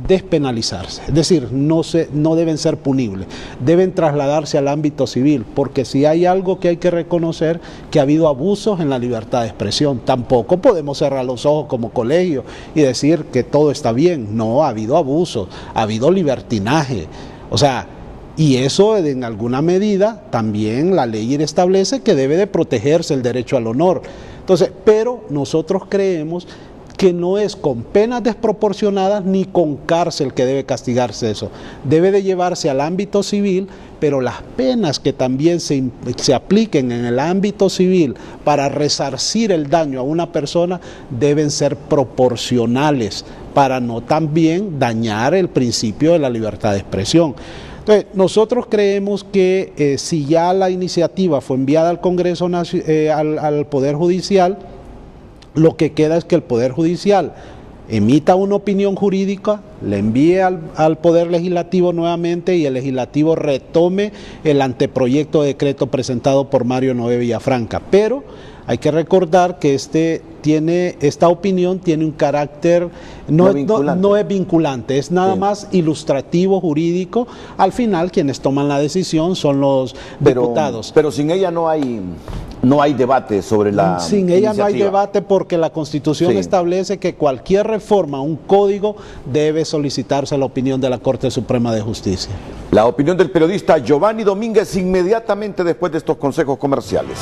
despenalizarse, es decir, no deben ser punibles, deben trasladarse al ámbito civil, porque si hay algo que hay que reconocer, que ha habido abusos en la libertad de expresión. Tampoco podemos cerrar los ojos como colegio y decir que todo está bien. No, ha habido abusos, ha habido libertinaje, o sea, y eso en alguna medida también la ley establece que debe de protegerse el derecho al honor. Entonces, pero nosotros creemos que no es con penas desproporcionadas ni con cárcel que debe castigarse eso. Debe de llevarse al ámbito civil, pero las penas que también se apliquen en el ámbito civil para resarcir el daño a una persona deben ser proporcionales para no también dañar el principio de la libertad de expresión. Entonces, nosotros creemos que si ya la iniciativa fue enviada al Congreso, al Poder Judicial, lo que queda es que el Poder Judicial emita una opinión jurídica, le envíe al Poder Legislativo nuevamente y el Legislativo retome el anteproyecto de decreto presentado por Mario Noé Villafranca. Pero hay que recordar que esta opinión tiene un carácter no es vinculante, es nada más ilustrativo, jurídico. Al final quienes toman la decisión son los diputados. Pero sin ella no hay debate sobre la Sin ella no hay debate porque la Constitución establece que cualquier reforma, un código, debe solicitarse la opinión de la Corte Suprema de Justicia. La opinión del periodista Giovanni Domínguez inmediatamente después de estos consejos comerciales.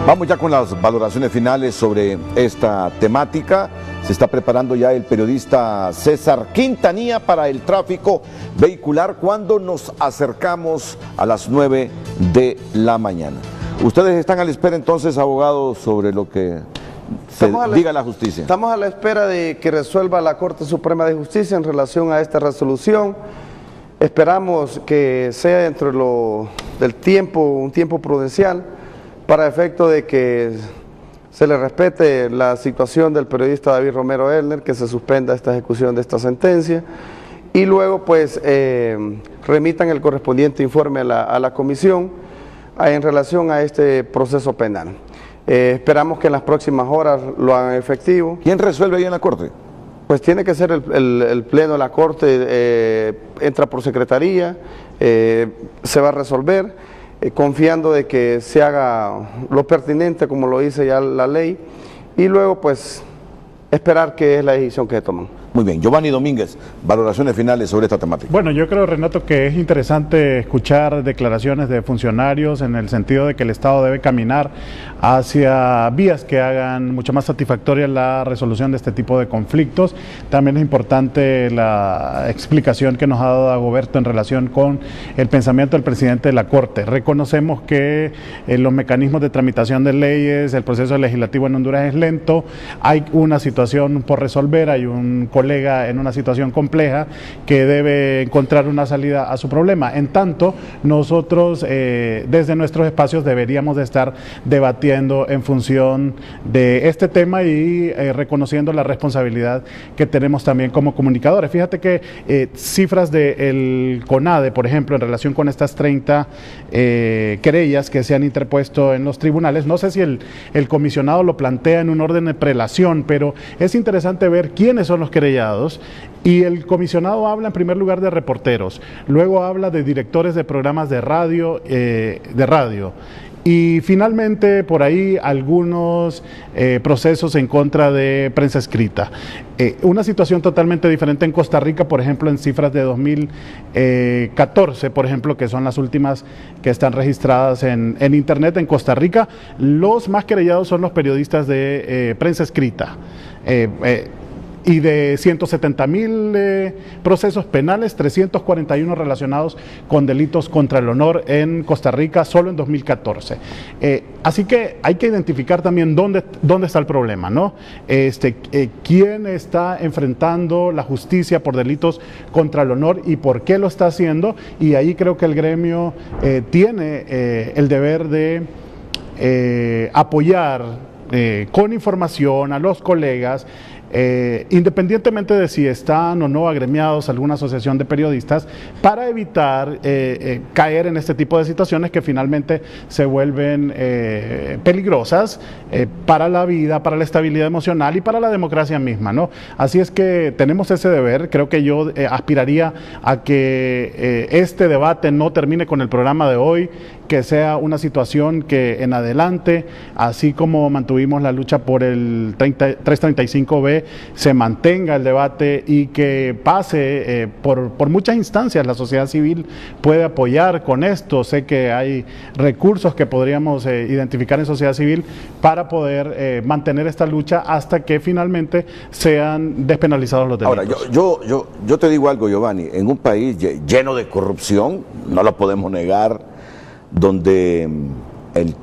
Vamos ya con las valoraciones finales sobre esta temática. Se está preparando ya el periodista César Quintanilla para el tráfico vehicular cuando nos acercamos a las 9 de la mañana. Ustedes están a la espera entonces, abogados, sobre lo que diga la justicia. Estamos a la espera de que resuelva la Corte Suprema de Justicia en relación a esta resolución. Esperamos que sea dentro del tiempo, un tiempo prudencial, para efecto de que se le respete la situación del periodista David Romero Elner, que se suspenda esta ejecución de esta sentencia y luego pues remitan el correspondiente informe a la comisión en relación a este proceso penal. Esperamos que en las próximas horas lo hagan efectivo. ¿Quién resuelve ahí en la Corte? Pues tiene que ser el Pleno de la Corte, entra por secretaría, se va a resolver. Confiando de que se haga lo pertinente como lo dice ya la ley y luego pues esperar qué es la decisión que toman. Muy bien, Giovanni Domínguez, valoraciones finales sobre esta temática. Bueno, yo creo, Renato, que es interesante escuchar declaraciones de funcionarios en el sentido de que el Estado debe caminar hacia vías que hagan mucho más satisfactoria la resolución de este tipo de conflictos. También es importante la explicación que nos ha dado Dagoberto en relación con el pensamiento del presidente de la Corte. Reconocemos que los mecanismos de tramitación de leyes, el proceso legislativo en Honduras es lento, hay una situación por resolver, hay un colega en una situación compleja que debe encontrar una salida a su problema. En tanto, nosotros desde nuestros espacios deberíamos de estar debatiendo en función de este tema y reconociendo la responsabilidad que tenemos también como comunicadores. Fíjate que cifras del CONADE, por ejemplo, en relación con estas 30 querellas que se han interpuesto en los tribunales, no sé si el comisionado lo plantea en un orden de prelación, pero es interesante ver quiénes son los querellados, y el comisionado habla en primer lugar de reporteros, luego habla de directores de programas de radio, y finalmente por ahí algunos procesos en contra de prensa escrita. Una situación totalmente diferente en Costa Rica, por ejemplo, en cifras de 2014, por ejemplo, que son las últimas que están registradas en Internet. En Costa Rica, los más querellados son los periodistas de prensa escrita. Y de 170,000 procesos penales, 341 relacionados con delitos contra el honor en Costa Rica solo en 2014. Así que hay que identificar también dónde está el problema, ¿no? Quién está enfrentando la justicia por delitos contra el honor y por qué lo está haciendo, y ahí creo que el gremio tiene el deber de apoyar con información a los colegas, independientemente de si están o no agremiados a alguna asociación de periodistas, para evitar caer en este tipo de situaciones que finalmente se vuelven peligrosas para la vida, para la estabilidad emocional y para la democracia misma, ¿no? Así es que tenemos ese deber. Creo que yo aspiraría a que este debate no termine con el programa de hoy, que sea una situación que en adelante, así como mantuvimos la lucha por el 335B, se mantenga el debate y que pase por muchas instancias. La sociedad civil puede apoyar con esto. Sé que hay recursos que podríamos identificar en sociedad civil para poder mantener esta lucha hasta que finalmente sean despenalizados los delitos. Ahora, yo te digo algo, Giovanni, en un país lleno de corrupción, no lo podemos negar, donde el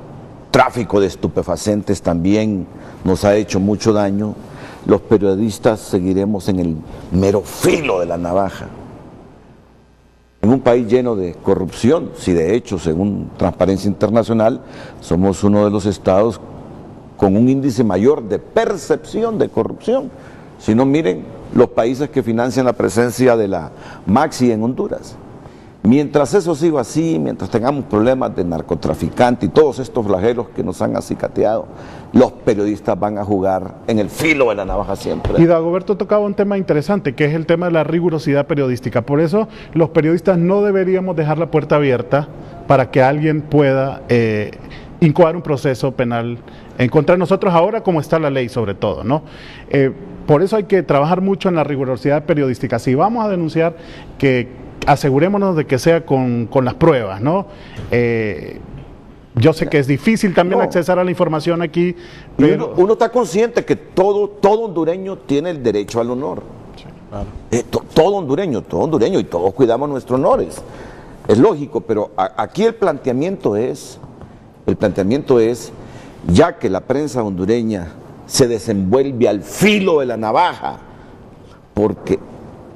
tráfico de estupefacientes también nos ha hecho mucho daño, los periodistas seguiremos en el mero filo de la navaja. En un país lleno de corrupción, si de hecho, según Transparencia Internacional, somos uno de los estados con un índice mayor de percepción de corrupción. Si no, miren los países que financian la presencia de la Maxi en Honduras. Mientras eso siga así, mientras tengamos problemas de narcotraficante y todos estos flagelos que nos han acicateado, los periodistas van a jugar en el filo de la navaja siempre. Y Dagoberto tocaba un tema interesante, que es el tema de la rigurosidad periodística. Por eso los periodistas no deberíamos dejar la puerta abierta para que alguien pueda incoar un proceso penal en contra de nosotros ahora, como está la ley sobre todo, ¿no? Por eso hay que trabajar mucho en la rigurosidad periodística. Si vamos a denunciar, que asegurémonos de que sea con las pruebas, ¿no? Yo sé que es difícil también accesar a la información aquí, pero uno está consciente que todo hondureño tiene el derecho al honor. Sí, claro. Todo hondureño, y todos cuidamos nuestros honores. Es lógico, pero aquí el planteamiento es, ya que la prensa hondureña se desenvuelve al filo de la navaja, porque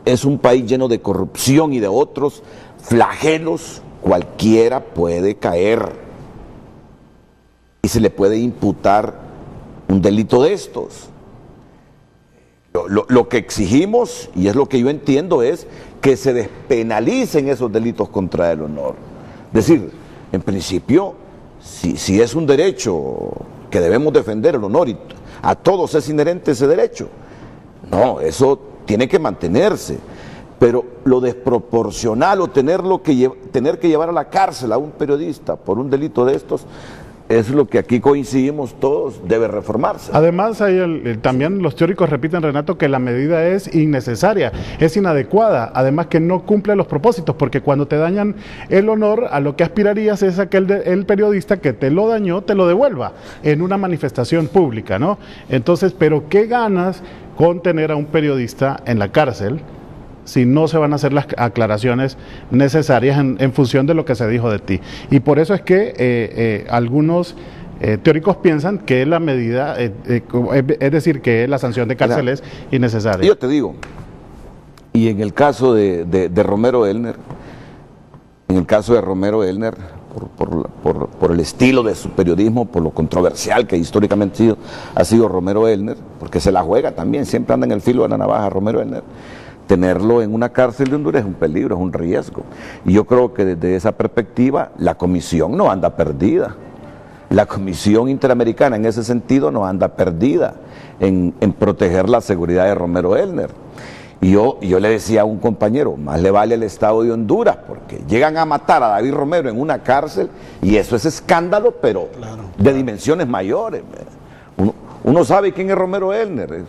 es un país lleno de corrupción y de otros flagelos, cualquiera puede caer y se le puede imputar un delito de estos. Lo que exigimos, y es lo que yo entiendo, es que se despenalicen esos delitos contra el honor. Es decir, en principio, si es un derecho que debemos defender, el honor, y a todos es inherente ese derecho, no, eso tiene que mantenerse, pero lo desproporcional o tener que llevar a la cárcel a un periodista por un delito de estos, es lo que aquí coincidimos todos, debe reformarse. Además, también los teóricos repiten, Renato, que la medida es innecesaria, es inadecuada, además que no cumple los propósitos, porque cuando te dañan el honor, a lo que aspirarías es a que el periodista que te lo dañó, te lo devuelva en una manifestación pública, ¿no? Entonces, ¿pero qué ganas con tener a un periodista en la cárcel si no se van a hacer las aclaraciones necesarias en función de lo que se dijo de ti? Y por eso es que algunos teóricos piensan que la medida, es decir, que la sanción de cárcel es innecesaria. Yo te digo, y en el caso de Romero Elner, por el estilo de su periodismo, por lo controversial que históricamente ha sido Romero Elner, porque se la juega también, siempre anda en el filo de la navaja Romero Elner, tenerlo en una cárcel de Honduras es un peligro, es un riesgo. Y yo creo que desde esa perspectiva la Comisión no anda perdida. La Comisión Interamericana en ese sentido no anda perdida en proteger la seguridad de Romero Elner. Y yo le decía a un compañero, más le vale el Estado de Honduras, porque llegan a matar a David Romero en una cárcel y eso es escándalo, pero de dimensiones mayores. Uno sabe quién es Romero Elner.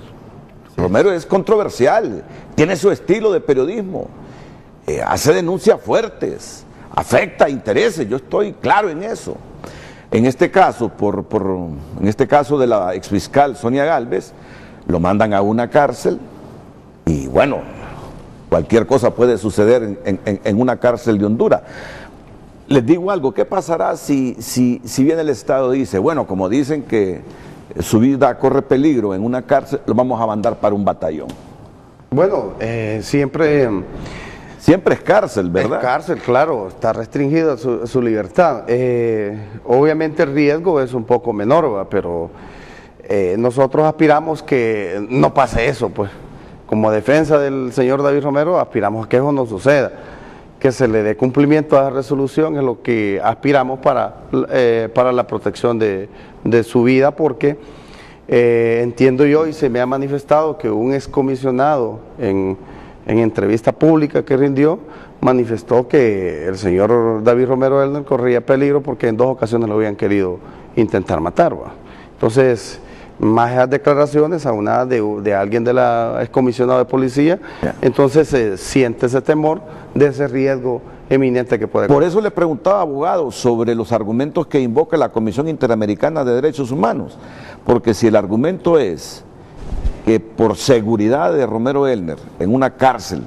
Romero es controversial, tiene su estilo de periodismo, hace denuncias fuertes, afecta intereses, yo estoy claro en eso. En este caso, en este caso de la exfiscal Sonia Gálvez, lo mandan a una cárcel y bueno, cualquier cosa puede suceder en una cárcel de Honduras. Les digo algo, ¿qué pasará si bien el Estado dice, bueno, como dicen que su vida corre peligro en una cárcel, lo vamos a mandar para un batallón? Bueno, siempre es cárcel, ¿verdad? Es cárcel, claro, está restringida su libertad. Obviamente el riesgo es un poco menor, ¿va? Pero nosotros aspiramos que no pase eso, pues. Como defensa del señor David Romero, aspiramos a que eso no suceda, que se le dé cumplimiento a la resolución, es lo que aspiramos para la protección de su vida, porque entiendo yo y se me ha manifestado que un excomisionado en entrevista pública que rindió, manifestó que el señor David Romero Elner corría peligro porque en 2 ocasiones lo habían querido intentar matar, ¿va? Entonces, más esas declaraciones aunadas de alguien de la excomisionado de policía, entonces se siente ese temor de ese riesgo eminente que puede. Por eso le preguntaba, abogado, sobre los argumentos que invoca la Comisión Interamericana de Derechos Humanos, porque si el argumento es que por seguridad de Romero Elner en una cárcel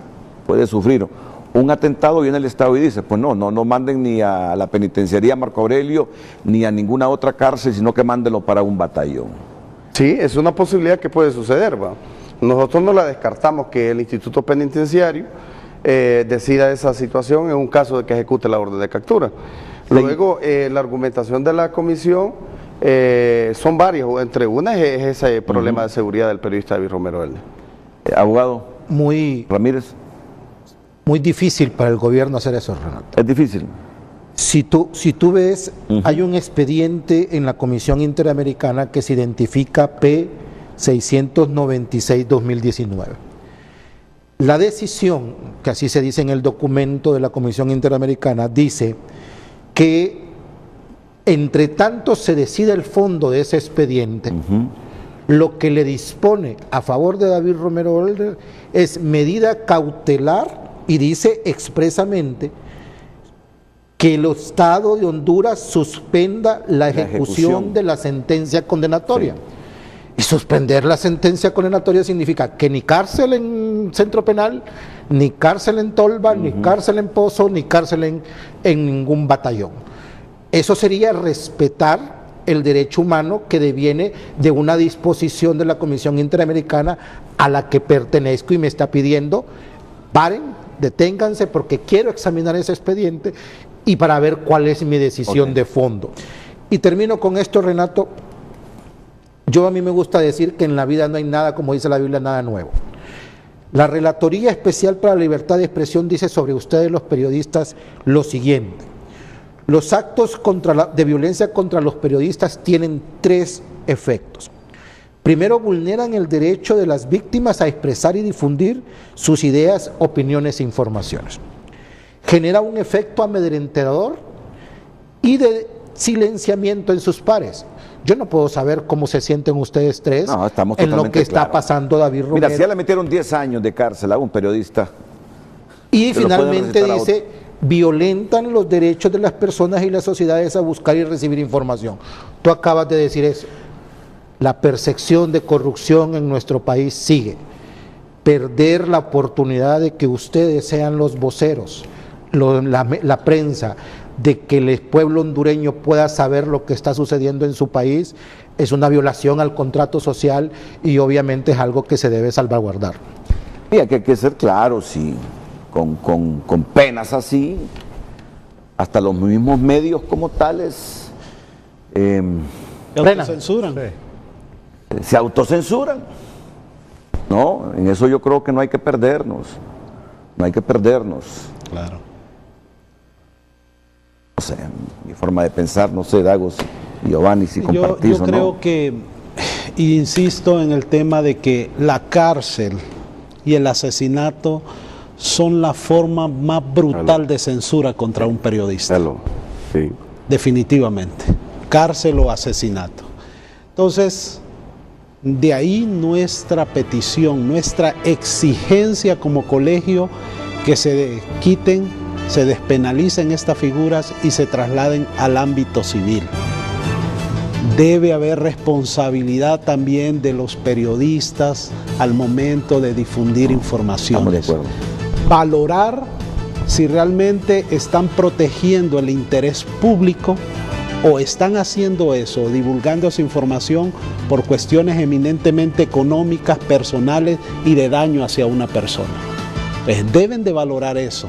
puede sufrir un atentado, viene el Estado y dice, pues no manden ni a la penitenciaría Marco Aurelio ni a ninguna otra cárcel, sino que mándenlo para un batallón. Sí, es una posibilidad que puede suceder, ¿va? Nosotros no la descartamos que el Instituto Penitenciario decida esa situación en un caso de que ejecute la orden de captura. Luego, la argumentación de la comisión son varias, entre unas es ese problema de seguridad del periodista David Romero Elner. Abogado Ramírez. Muy difícil para el gobierno hacer eso, Renato. Es difícil. Si tú ves, hay un expediente en la Comisión Interamericana que se identifica P-696-2019. La decisión, que así se dice en el documento de la Comisión Interamericana, dice que entre tanto se decide el fondo de ese expediente, lo que le dispone a favor de David Romero Elner es medida cautelar y dice expresamente que el Estado de Honduras suspenda la ejecución de la sentencia condenatoria. Sí. Y suspender la sentencia condenatoria significa que ni cárcel en centro penal, ni cárcel en tolva, ni cárcel en pozo, ni cárcel en ningún batallón. Eso sería respetar el derecho humano que deviene de una disposición de la Comisión Interamericana a la que pertenezco y me está pidiendo, paren, deténganse porque quiero examinar ese expediente y para ver cuál es mi decisión de fondo. Y termino con esto, Renato. A mí me gusta decir que en la vida no hay nada, como dice la Biblia, nada nuevo. La Relatoría Especial para la Libertad de Expresión dice sobre ustedes los periodistas lo siguiente: los actos de violencia contra los periodistas tienen 3 efectos. Primero, vulneran el derecho de las víctimas a expresar y difundir sus ideas, opiniones e informaciones. Genera un efecto amedrentador y de silenciamiento en sus pares. Yo no puedo saber cómo se sienten ustedes tres en lo que está pasando David Romero. Mira, si ya le metieron 10 años de cárcel a un periodista. Y finalmente dice, violentan los derechos de las personas y las sociedades a buscar y recibir información. Tú acabas de decir eso. La percepción de corrupción en nuestro país sigue. Perder la oportunidad de que ustedes sean los voceros, la prensa, de que el pueblo hondureño pueda saber lo que está sucediendo en su país, es una violación al contrato social y obviamente es algo que se debe salvaguardar. Mira, que hay que ser claros, sí, con penas así, hasta los mismos medios como tales se autocensuran. No, en eso yo creo que no hay que perdernos. Claro. No sé, mi forma de pensar, no sé, Dagos y Giovanni, si compartís yo o creo no. que, insisto en el tema de que la cárcel y el asesinato son la forma más brutal de censura contra un periodista. Sí. Definitivamente. Cárcel o asesinato. Entonces, de ahí nuestra petición, nuestra exigencia como colegio, que se quiten, se despenalicen estas figuras y se trasladen al ámbito civil. Debe haber responsabilidad también de los periodistas al momento de difundir informaciones. Estamos de acuerdo. Valorar si realmente están protegiendo el interés público o están haciendo eso, divulgando esa información por cuestiones eminentemente económicas, personales y de daño hacia una persona. Pues deben de valorar eso.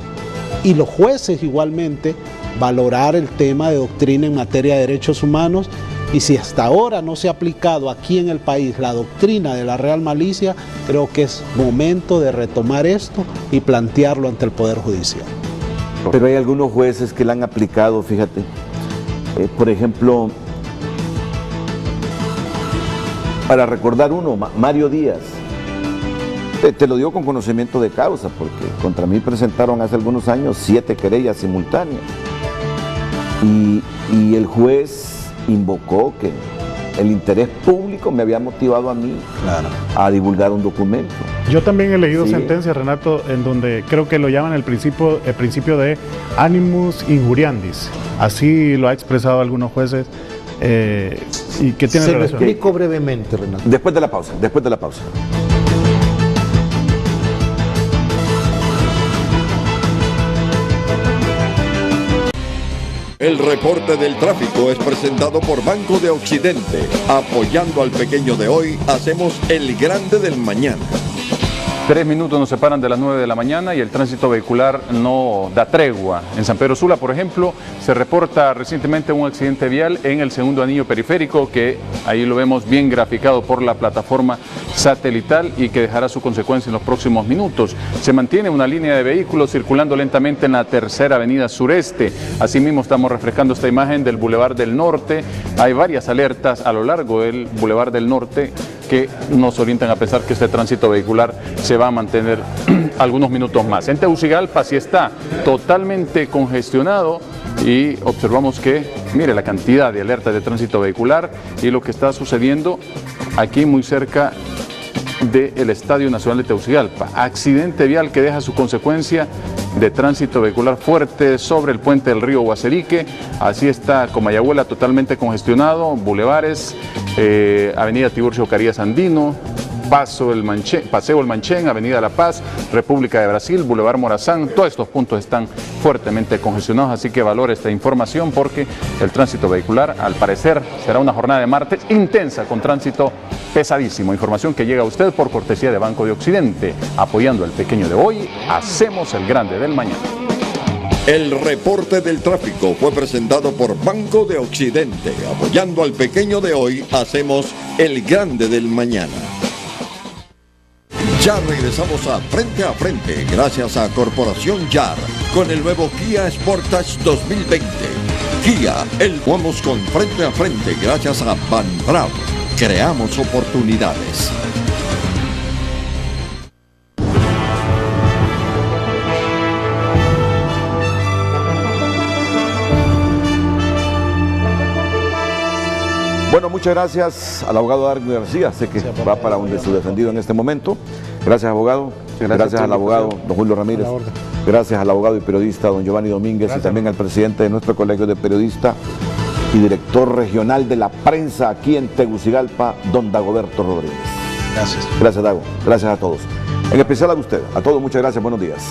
Y los jueces igualmente valorar el tema de doctrina en materia de derechos humanos, y si hasta ahora no se ha aplicado aquí en el país la doctrina de la real malicia, creo que es momento de retomar esto y plantearlo ante el Poder Judicial. Pero hay algunos jueces que la han aplicado, fíjate. Por ejemplo, para recordar uno, Mario Díaz. Te lo digo con conocimiento de causa, porque contra mí presentaron hace algunos años 7 querellas simultáneas. Y el juez invocó que el interés público me había motivado a mí a divulgar un documento. Yo también he leído sentencias, Renato, en donde creo que lo llaman el principio de animus injuriandis. Así lo ha expresado algunos jueces. ¿Y qué tiene relación? Se lo explico brevemente, Renato. Después de la pausa. El reporte del tráfico es presentado por Banco de Occidente. Apoyando al pequeño de hoy, hacemos el grande del mañana. 3 minutos nos separan de las 9 de la mañana y el tránsito vehicular no da tregua. En San Pedro Sula, por ejemplo, se reporta recientemente un accidente vial en el segundo anillo periférico, que ahí lo vemos bien graficado por la plataforma satelital y que dejará su consecuencia en los próximos minutos. Se mantiene una línea de vehículos circulando lentamente en la tercera avenida sureste. Asimismo, estamos refrescando esta imagen del Boulevard del Norte. Hay varias alertas a lo largo del Boulevard del Norte que nos orientan a pensar que este tránsito vehicular se va a mantener algunos minutos más. En Tegucigalpa sí está totalmente congestionado y observamos que, mire la cantidad de alertas de tránsito vehicular y lo que está sucediendo aquí muy cerca del Estadio Nacional de Tegucigalpa. Accidente vial que deja su consecuencia de tránsito vehicular fuerte sobre el puente del río Guaserique. Así está Comayagüela totalmente congestionado, bulevares, Avenida Tiburcio Carías Andino, Paseo El Manchén, Avenida La Paz, República de Brasil, Boulevard Morazán. Todos estos puntos están fuertemente congestionados, así que valore esta información porque el tránsito vehicular, al parecer, será una jornada de martes intensa con tránsito pesadísimo. Información que llega a usted por cortesía de Banco de Occidente. Apoyando al pequeño de hoy, hacemos el grande del mañana. El reporte del tráfico fue presentado por Banco de Occidente. Apoyando al pequeño de hoy, hacemos el grande del mañana. Ya regresamos a Frente, gracias a Corporación YAR, con el nuevo Kia Sportage 2020. Kia, vamos con Frente, gracias a Banbravo. Creamos oportunidades. Bueno, muchas gracias al abogado Darwin García, sé que va para donde su defendido en este momento. Gracias, abogado. Gracias al abogado don Julio Ramírez. Gracias al abogado y periodista don Giovanni Domínguez y también al presidente de nuestro colegio de periodistas y director regional de la prensa aquí en Tegucigalpa, don Dagoberto Rodríguez. Gracias. Gracias, Dago. Gracias a todos. En especial a usted. A todos, muchas gracias. Buenos días.